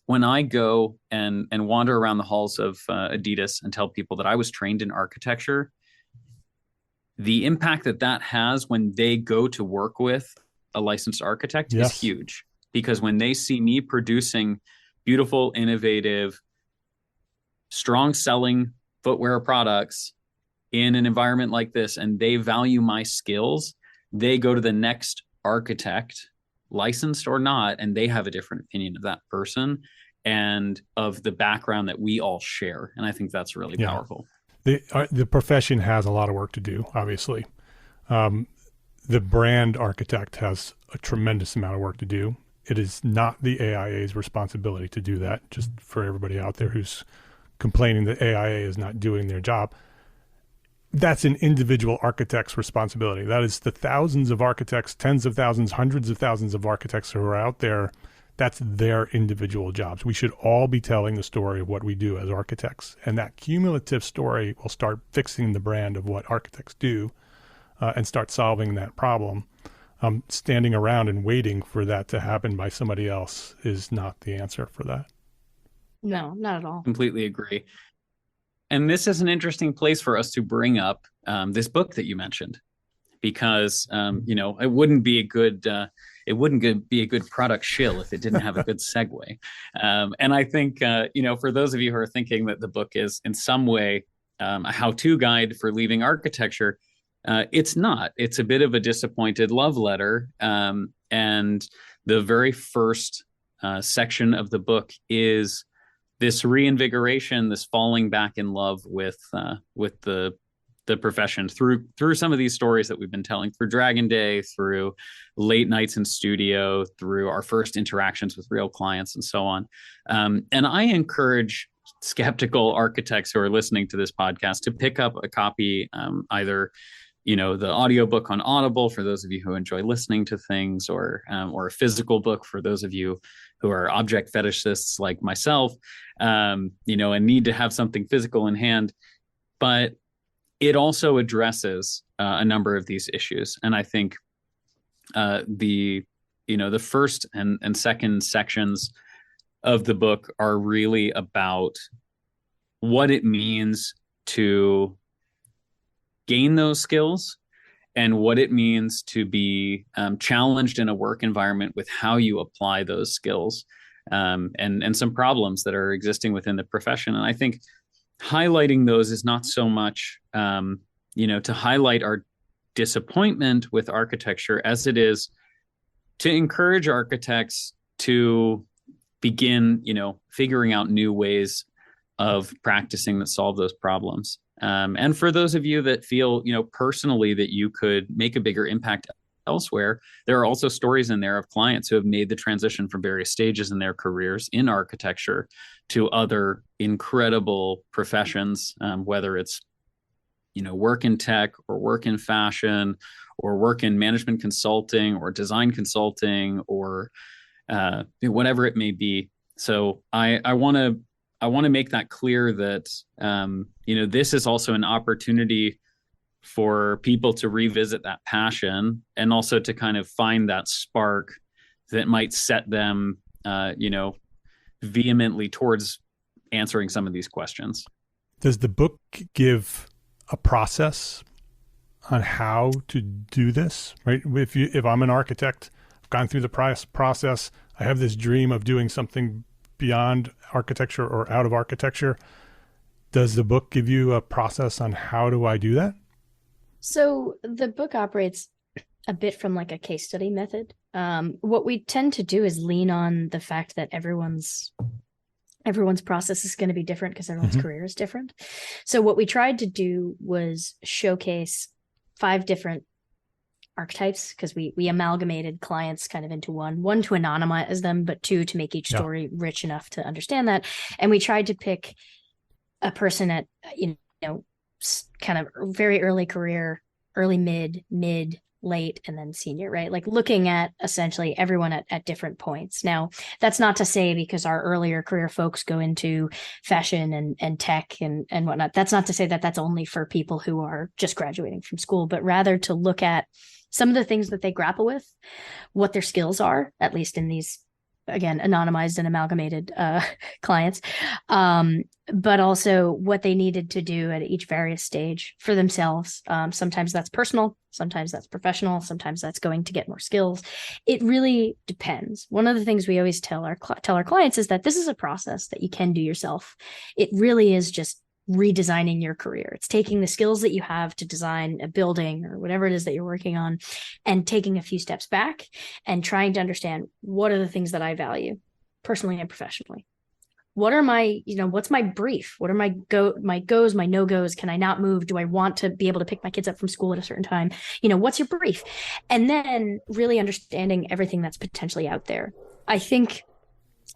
when I go and wander around the halls of Adidas and tell people that I was trained in architecture, the impact that has when they go to work with a licensed architect is huge. Because when they see me producing beautiful, innovative, strong selling footwear products in an environment like this, and they value my skills, they go to the next architect, licensed or not, and they have a different opinion of that person and of the background that we all share. And I think that's really powerful. The profession has a lot of work to do, obviously. The brand architect has a tremendous amount of work to do. It is not the AIA's responsibility to do that, just for everybody out there who's complaining that AIA is not doing their job. That's an individual architect's responsibility. That is the thousands of architects, tens of thousands, hundreds of thousands of architects who are out there. That's their individual jobs. We should all be telling the story of what we do as architects. And that cumulative story will start fixing the brand of what architects do and start solving that problem. Standing around and waiting for that to happen by somebody else is not the answer for that. No, not at all. Completely agree. And this is an interesting place for us to bring up this book that you mentioned, because it wouldn't be a good product shill if it didn't have a good segue. And I think for those of you who are thinking that the book is in some way a how-to guide for leaving architecture, it's not. It's a bit of a disappointed love letter. And the very first section of the book is this reinvigoration, this falling back in love with the profession through some of these stories that we've been telling, through Dragon Day, through late nights in studio, through our first interactions with real clients, and so on. And I encourage skeptical architects who are listening to this podcast to pick up a copy, either the audiobook on Audible for those of you who enjoy listening to things, or a physical book for those of you who are object fetishists like myself, and need to have something physical in hand. But it also addresses a number of these issues. And I think the first and second sections of the book are really about what it means to gain those skills and what it means to be challenged in a work environment with how you apply those skills, and some problems that are existing within the profession. And I think highlighting those is not so much, to highlight our disappointment with architecture as it is to encourage architects to begin, figuring out new ways of practicing that solve those problems. And for those of you that feel, personally that you could make a bigger impact elsewhere, there are also stories in there of clients who have made the transition from various stages in their careers in architecture to other incredible professions, whether it's, work in tech or work in fashion or work in management consulting or design consulting or whatever it may be. So I want to make that clear that, this is also an opportunity for people to revisit that passion and also to kind of find that spark that might set them, vehemently towards answering some of these questions. Does the book give a process on how to do this, right? If I'm an architect, I've gone through the process, I have this dream of doing something beyond architecture or out of architecture, does the book give you a process on how do I do that? So the book operates a bit from like a case study method. What we tend to do is lean on the fact that everyone's process is going to be different because everyone's career is different. So what we tried to do was showcase 5 different archetypes, because we amalgamated clients kind of into one to anonymize them, but 2 to make each story rich enough to understand that. And we tried to pick a person at, kind of very early career, early mid, late, and then senior, right? Like looking at essentially everyone at different points. Now, that's not to say because our earlier career folks go into fashion and tech and whatnot. That's not to say that that's only for people who are just graduating from school, but rather to look at some of the things that they grapple with, what their skills are, at least in these, again, anonymized and amalgamated clients, but also what they needed to do at each various stage for themselves. Sometimes that's personal, sometimes that's professional, sometimes that's going to get more skills. It really depends. One of the things we always tell our clients is that this is a process that you can do yourself. It really is just redesigning your career. It's taking the skills that you have to design a building or whatever it is that you're working on and taking a few steps back and trying to understand what are the things that I value personally and professionally. what are my, what's my brief? What are my goes, my no-goes? Can I not move? Do I want to be able to pick my kids up from school at a certain time? What's your brief? And then really understanding everything that's potentially out there. I think,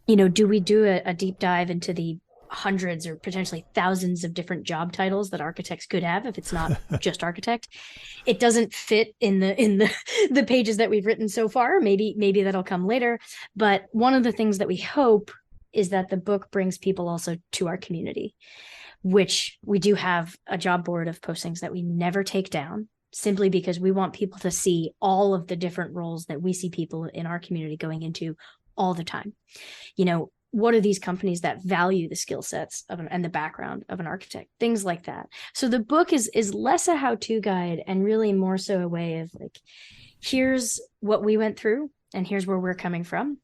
do we do a deep dive into the hundreds or potentially thousands of different job titles that architects could have if it's not just architect? It doesn't fit in the pages that we've written so far. Maybe that'll come later. But one of the things that we hope is that the book brings people also to our community, which we do have a job board of postings that we never take down, simply because we want people to see all of the different roles that we see people in our community going into all the time. What are these companies that value the skill sets and the background of an architect, things like that. So the book is less a how-to guide and really more so a way of like, here's what we went through and here's where we're coming from.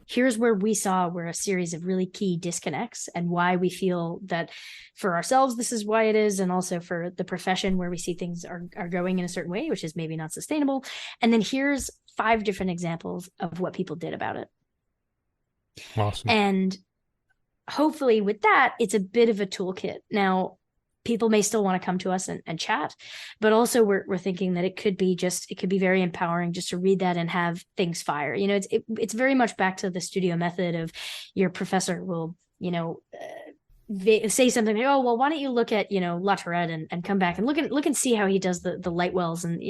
Here's where we saw were a series of really key disconnects and why we feel that for ourselves, this is why it is. And also for the profession where we see things are going in a certain way, which is maybe not sustainable. And then here's 5 different examples of what people did about it. Awesome. And hopefully with that, it's a bit of a toolkit. Now, people may still want to come to us and chat, but also we're thinking that it could be very empowering just to read that and have things fire. It's very much back to the studio method of your professor will, say something like, oh, well, why don't you look at, La Tourette and come back and look and see how he does the light wells. And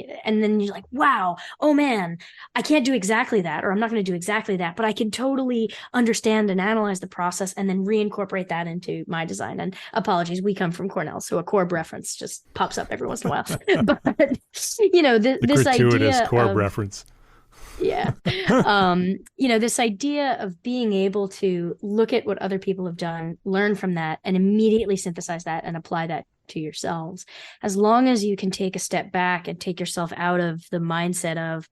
then you're like, wow, oh man, I can't do exactly that, or I'm not going to do exactly that, but I can totally understand and analyze the process and then reincorporate that into my design. And apologies, we come from Cornell, so a Corb reference just pops up every once in a while. But, this gratuitous idea Corb of, reference. Yeah. This idea of being able to look at what other people have done, learn from that, and immediately synthesize that and apply that to yourselves. As long as you can take a step back and take yourself out of the mindset of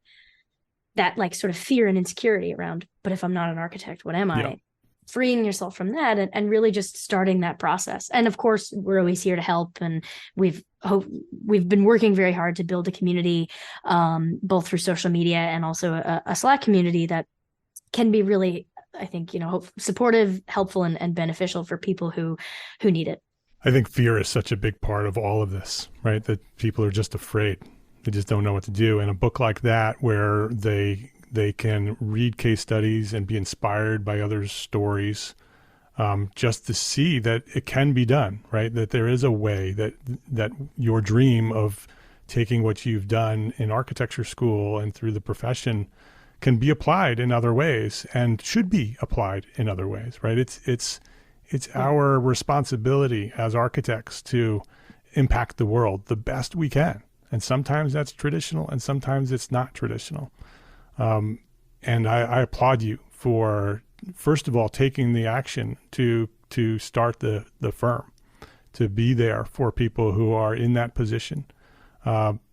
that, like, sort of fear and insecurity around, but if I'm not an architect, what am I? Yeah. Freeing yourself from that and really just starting that process. And of course, we're always here to help. And we've been working very hard to build a community, both through social media and also a Slack community that can be really, I think, supportive, helpful, and beneficial for people who need it. I think fear is such a big part of all of this, right? That people are just afraid. They just don't know what to do. And a book like that, where they can read case studies and be inspired by others' stories, just to see that it can be done, right? That there is a way that your dream of taking what you've done in architecture school and through the profession can be applied in other ways and should be applied in other ways, right? It's our responsibility as architects to impact the world the best we can. And sometimes that's traditional and sometimes it's not traditional. And I applaud you for, first of all, taking the action to start the firm, to be there for people who are in that position,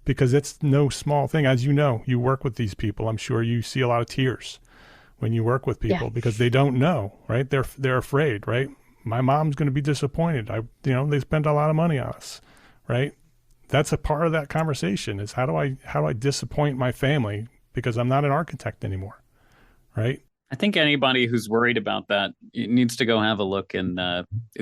because it's no small thing. As you know, you work with these people. I'm sure you see a lot of tears when you work with people because they don't know, right? They're afraid, right? My mom's going to be disappointed. They spent a lot of money on us, right? That's a part of that conversation is how do I disappoint my family because I'm not an architect anymore, right? I think anybody who's worried about that needs to go have a look in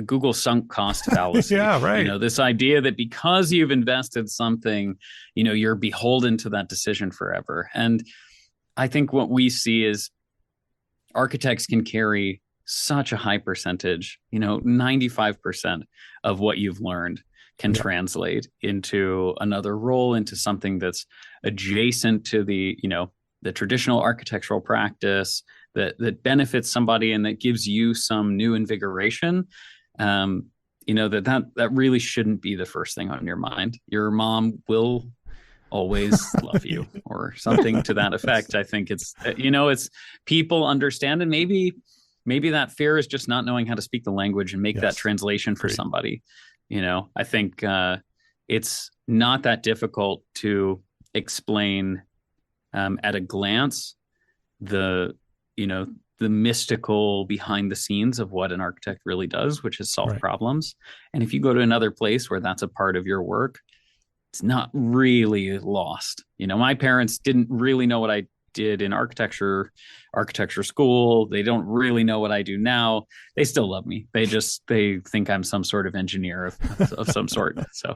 Google sunk cost fallacy. Yeah, right. This idea that because you've invested something, you're beholden to that decision forever. And I think what we see is architects can carry such a high percentage, 95% of what you've learned can translate into another role, into something that's adjacent to the traditional architectural practice that benefits somebody and that gives you some new invigoration. That really shouldn't be the first thing on your mind. Your mom will always love you or something to that effect. I think it's people understand, and maybe that fear is just not knowing how to speak the language and make that translation for somebody. I think it's not that difficult to explain at a glance the mystical behind the scenes of what an architect really does, which is solve problems. And if you go to another place where that's a part of your work, it's not really lost. My parents didn't really know what I did in architecture school. They don't really know what I do now. They still love me. They think I'm some sort of engineer of some sort. So,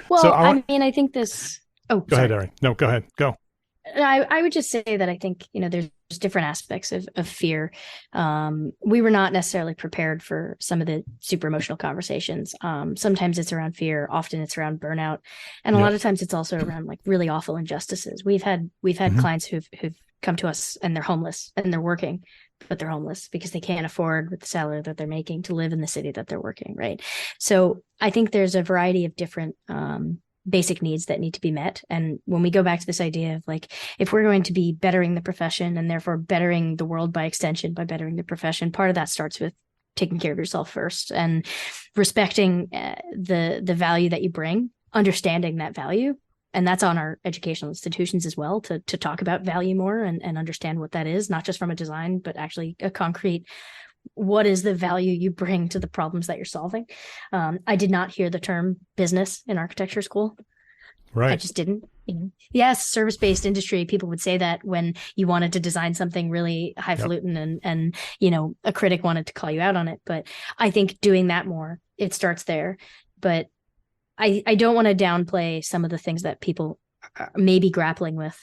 well, I think this. Oh, go ahead, Erin. No, go ahead. Go. I would just say that I think, there's different aspects of fear. We were not necessarily prepared for some of the super emotional conversations. Sometimes it's around fear. Often it's around burnout. And a lot of times it's also around like really awful injustices. We've had clients who've come to us and they're homeless and they're working, but they're homeless because they can't afford with the salary that they're making to live in the city that they're working. Right. So I think there's a variety of different, basic needs that need to be met. And when we go back to this idea of like, if we're going to be bettering the profession and therefore bettering the world by extension, by bettering the profession, part of that starts with taking care of yourself first and respecting the value that you bring, understanding that value. And that's on our educational institutions as well to talk about value more and understand what that is, not just from a design, but actually a concrete, what is the value you bring to the problems that you're solving? I did not hear the term business in architecture school. Right. I just didn't. Yes, service-based industry, people would say that when you wanted to design something really highfalutin and a critic wanted to call you out on it. But I think doing that more, it starts there. But I don't want to downplay some of the things that people may be grappling with,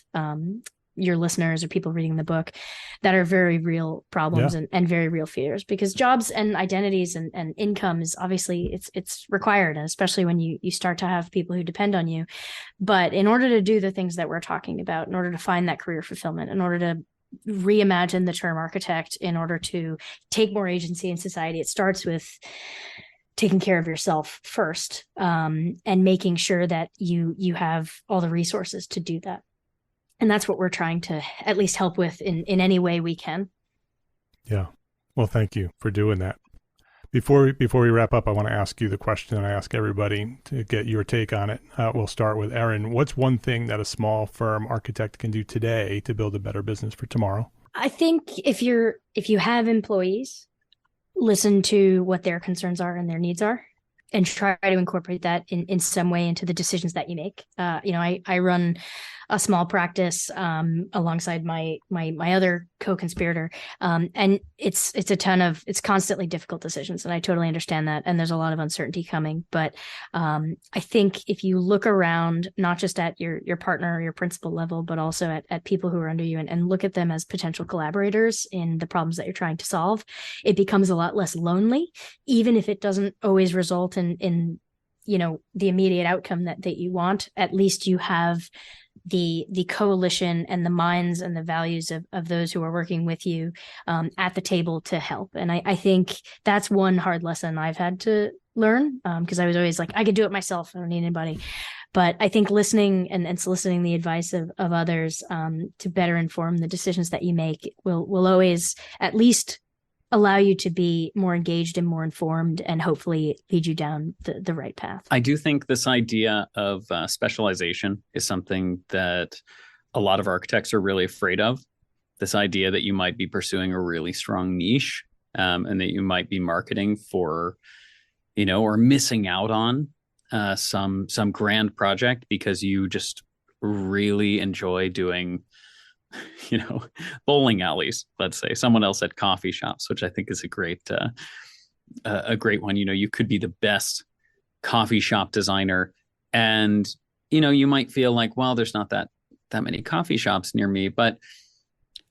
your listeners or people reading the book, that are very real problems and very real fears, because jobs and identities and income is obviously it's required, and especially when you start to have people who depend on you. But in order to do the things that we're talking about, in order to find that career fulfillment, in order to reimagine the term architect, in order to take more agency in society, it starts with taking care of yourself first, and making sure that you have all the resources to do that. And that's what we're trying to at least help with in any way we can. Yeah. Well, thank you for doing that. Before we wrap up, I want to ask you the question I ask everybody to get your take on it. We'll start with Erin. What's one thing that a small firm architect can do today to build a better business for tomorrow? I think if you have employees, listen to what their concerns are and their needs are, and try to incorporate that in some way into the decisions that you make. I run a small practice alongside my other co-conspirator, and it's constantly difficult decisions, and I totally understand that, and there's a lot of uncertainty coming. But I think if you look around, not just at your partner or your principal level, but also at people who are under you, and look at them as potential collaborators in the problems that you're trying to solve, it becomes a lot less lonely, even if it doesn't always result in the immediate outcome that you want. At least you have the coalition and the minds and the values of those who are working with you at the table to help. And I think that's one hard lesson I've had to learn, because I was always like, I could do it myself, I don't need anybody. But I think listening and soliciting the advice of others to better inform the decisions that you make will always at least allow you to be more engaged and more informed, and hopefully lead you down the right path. I do think this idea of specialization is something that a lot of architects are really afraid of. This idea that you might be pursuing a really strong niche, and that you might be marketing for, or missing out on some grand project because you just really enjoy doing bowling alleys, let's say. Someone else at coffee shops, which I think is a great one. You could be the best coffee shop designer, and you might feel like, well, there's not that many coffee shops near me. But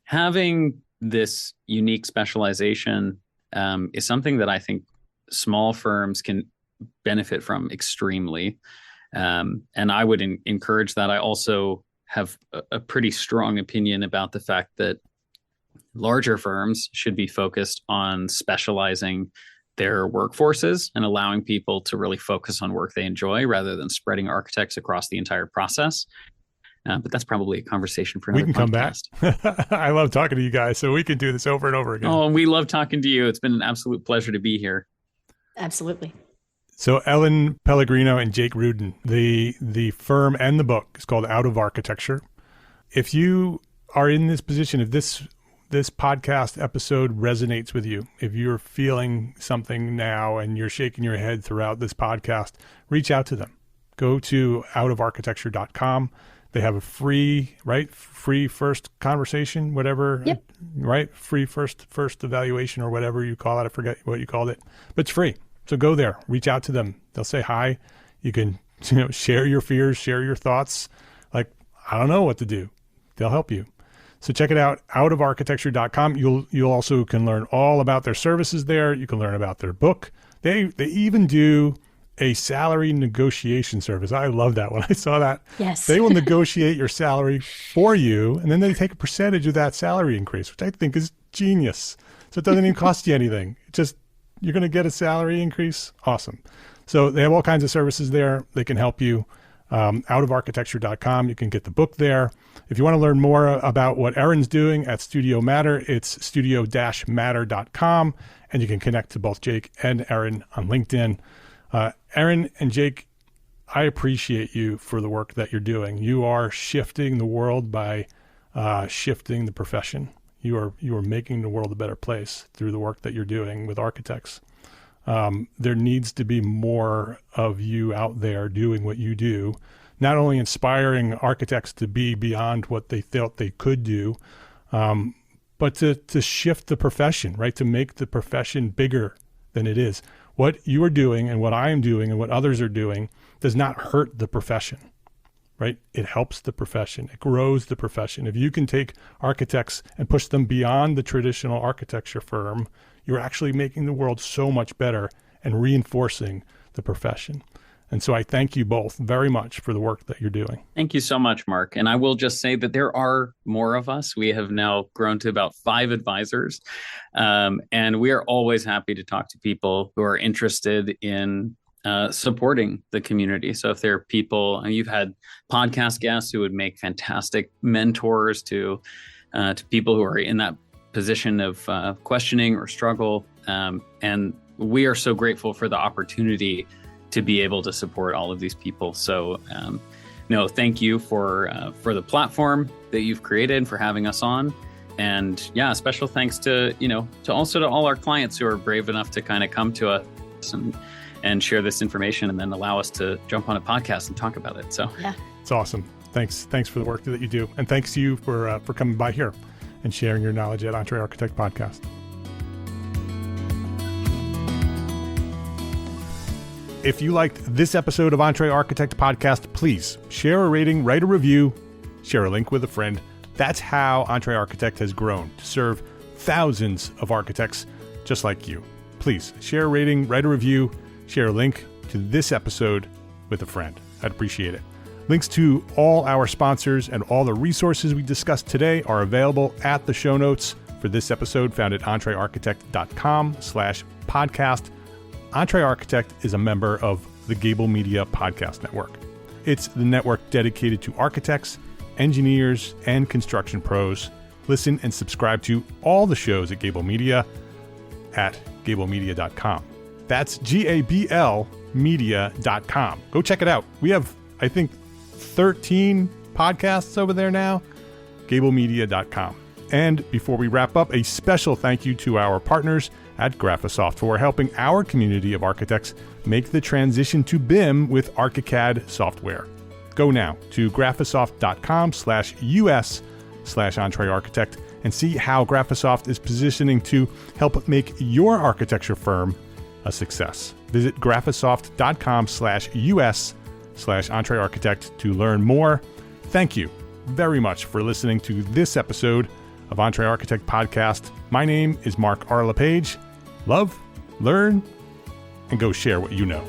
having this unique specialization is something that I think small firms can benefit from extremely, and I would encourage that. I also have a pretty strong opinion about the fact that larger firms should be focused on specializing their workforces and allowing people to really focus on work they enjoy rather than spreading architects across the entire process. But that's probably a conversation for another podcast. We can come back. I love talking to you guys, so we can do this over and over again. Oh, and we love talking to you. It's been an absolute pleasure to be here. Absolutely. So Erin Pellegrino and Jake Rudin, the firm and the book is called Out of Architecture. If you are in this position, if this podcast episode resonates with you, if you're feeling something now and you're shaking your head throughout this podcast, reach out to them. Go to outofarchitecture.com. They have a free first conversation, whatever. Yep. Right? Free first evaluation or whatever you call it. I forget what you called it, but it's free. So go there, reach out to them. They'll say hi. You can, share your fears, share your thoughts. Like, I don't know what to do. They'll help you. So check it out, outofarchitecture.com. You'll also can learn all about their services there. You can learn about their book. They even do a salary negotiation service. I love that. When I saw that, Yes. They will negotiate your salary for you, and then they take a percentage of that salary increase, which I think is genius. So it doesn't even cost you anything. It's just, you're going to get a salary increase. Awesome. So they have all kinds of services there. They can help you. Outofarchitecture.com. You can get the book there. If you want to learn more about what Erin's doing at Studio Matter, it's studio-matter.com, and you can connect to both Jake and Erin on LinkedIn. Erin and Jake, I appreciate you for the work that you're doing. You are shifting the world by shifting the profession. You are making the world a better place through the work that you're doing with architects. There needs to be more of you out there doing what you do, not only inspiring architects to be beyond what they felt they could do, but to shift the profession, right? To make the profession bigger than it is. What you are doing and what I am doing and what others are doing does not hurt the profession, right? It helps the profession. It grows the profession. If you can take architects and push them beyond the traditional architecture firm, you're actually making the world so much better and reinforcing the profession. And so I thank you both very much for the work that you're doing. Thank you so much, Mark. And I will just say that there are more of us. We have now grown to about 5 advisors. And we are always happy to talk to people who are interested in supporting the community. So if there are people, you've had podcast guests who would make fantastic mentors to people who are in that position of questioning or struggle. And we are so grateful for the opportunity to be able to support all of these people. So no, thank you for the platform that you've created and for having us on. And yeah, special thanks to all our clients who are brave enough to kind of come to us and share this information and then allow us to jump on a podcast and talk about it. So yeah, it's awesome. Thanks for the work that you do. And thanks to you for coming by here and sharing your knowledge at Entre Architect Podcast. If you liked this episode of Entre Architect Podcast, please share a rating, write a review, share a link with a friend. That's how Entre Architect has grown to serve thousands of architects just like you. Please share a rating, write a review, share a link to this episode with a friend. I'd appreciate it. Links to all our sponsors and all the resources we discussed today are available at the show notes for this episode found at entrearchitect.com/podcast. Entre Architect is a member of the Gable Media Podcast Network. It's the network dedicated to architects, engineers, and construction pros. Listen and subscribe to all the shows at Gable Media at gablemedia.com. That's GABL media.com. Go check it out. We have, I think, 13 podcasts over there now. gablemedia.com. And before we wrap up, a special thank you to our partners at Graphisoft for helping our community of architects make the transition to BIM with ArchiCAD software. Go now to graphisoft.com/us/EntreArchitect and see how Graphisoft is positioning to help make your architecture firm a success. Visit graphisoft.com/us/EntreArchitect to learn more. Thank you very much for listening to this episode of Entre Architect Podcast. My name is Mark R. LePage. Love, learn, and go share what you know.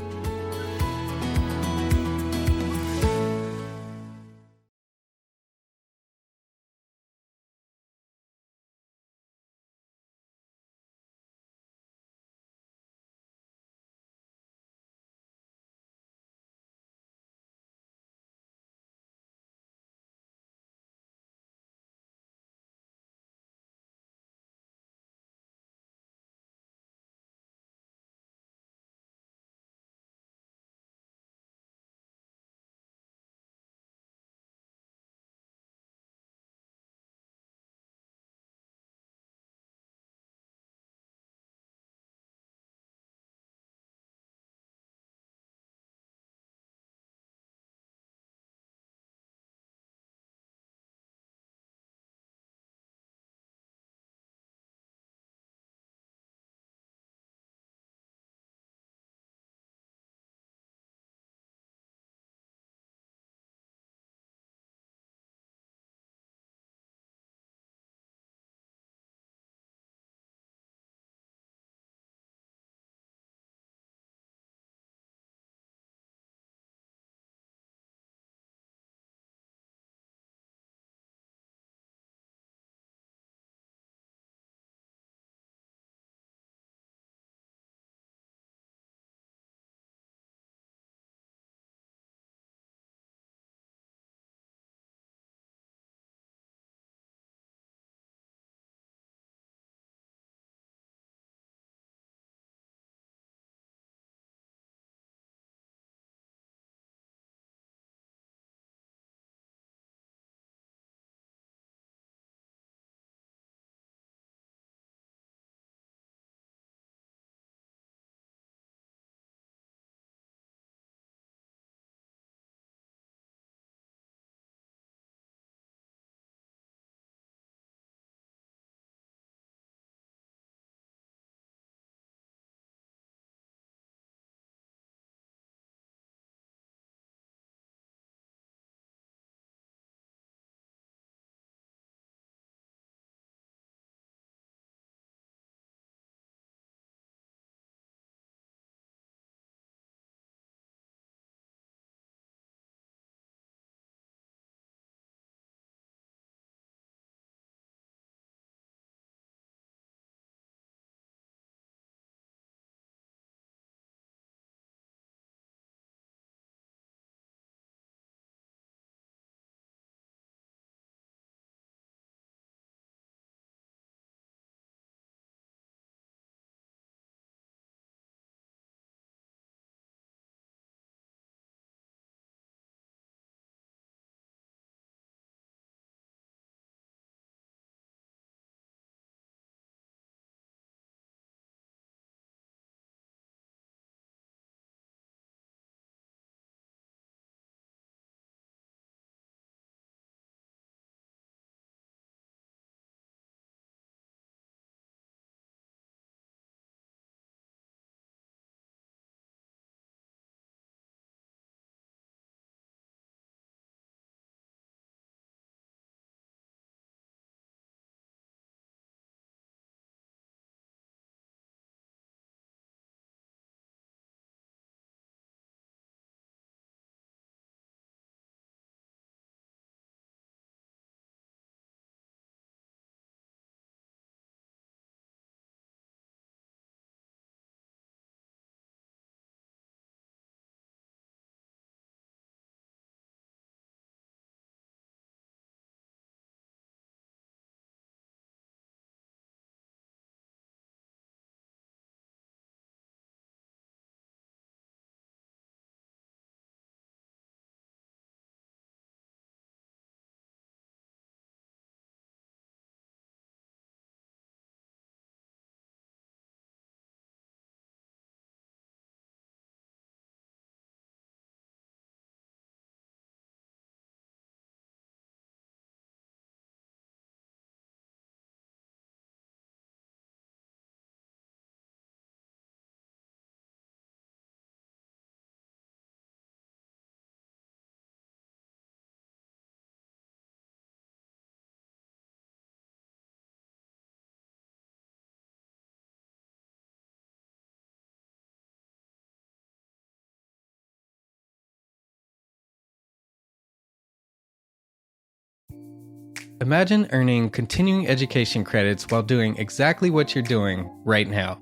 Imagine earning continuing education credits while doing exactly what you're doing right now.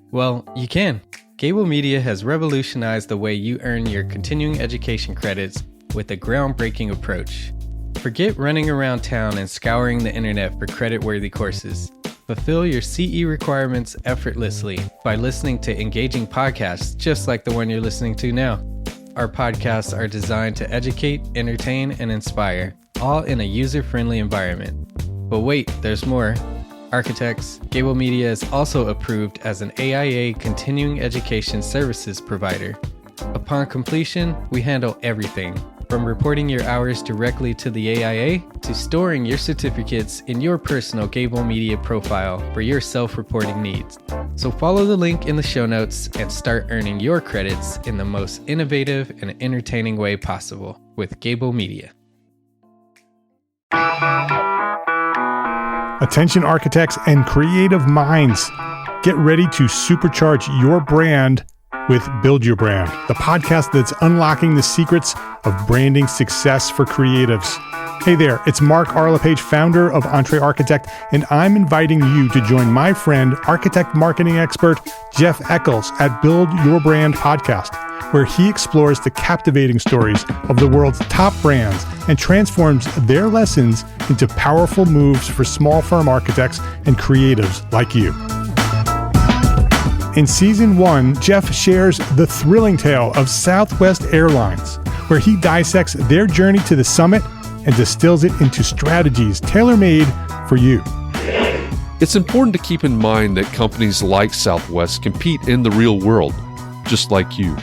Well, you can. Gable Media has revolutionized the way you earn your continuing education credits with a groundbreaking approach. Forget running around town and scouring the internet for credit-worthy courses. Fulfill your CE requirements effortlessly by listening to engaging podcasts just like the one you're listening to now. Our podcasts are designed to educate, entertain, and inspire, all in a user-friendly environment. But wait, there's more. Architects, Gable Media is also approved as an AIA continuing education services provider. Upon completion, we handle everything, from reporting your hours directly to the AIA to storing your certificates in your personal Gable Media profile for your self-reporting needs. So follow the link in the show notes and start earning your credits in the most innovative and entertaining way possible with Gable Media. Attention architects and creative minds, get ready to supercharge your brand with Build Your Brand, the podcast that's unlocking the secrets of branding success for creatives. Hey there, it's Mark Arlepage, founder of Entre Architect, and I'm inviting you to join my friend, architect marketing expert Jeff Eccles at Build Your Brand podcast, where he explores the captivating stories of the world's top brands and transforms their lessons into powerful moves for small firm architects and creatives like you. In Season 1, Jeff shares the thrilling tale of Southwest Airlines, where he dissects their journey to the summit and distills it into strategies tailor-made for you. It's important to keep in mind that companies like Southwest compete in the real world, just like you,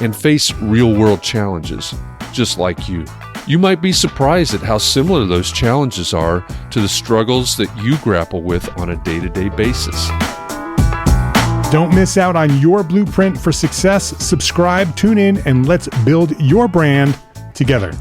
and face real-world challenges, just like you. You might be surprised at how similar those challenges are to the struggles that you grapple with on a day-to-day basis. Don't miss out on your blueprint for success. Subscribe, tune in, and let's build your brand together.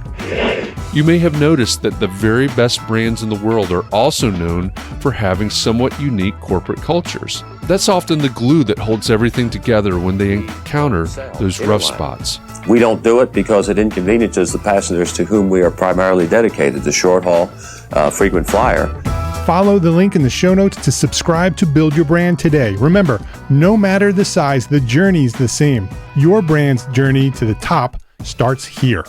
You may have noticed that the very best brands in the world are also known for having somewhat unique corporate cultures. That's often the glue that holds everything together when they encounter those rough spots. We don't do it because it inconveniences the passengers to whom we are primarily dedicated, the short haul, frequent flyer. Follow the link in the show notes to subscribe to Build Your Brand today. Remember, no matter the size, the journey's the same. Your brand's journey to the top starts here.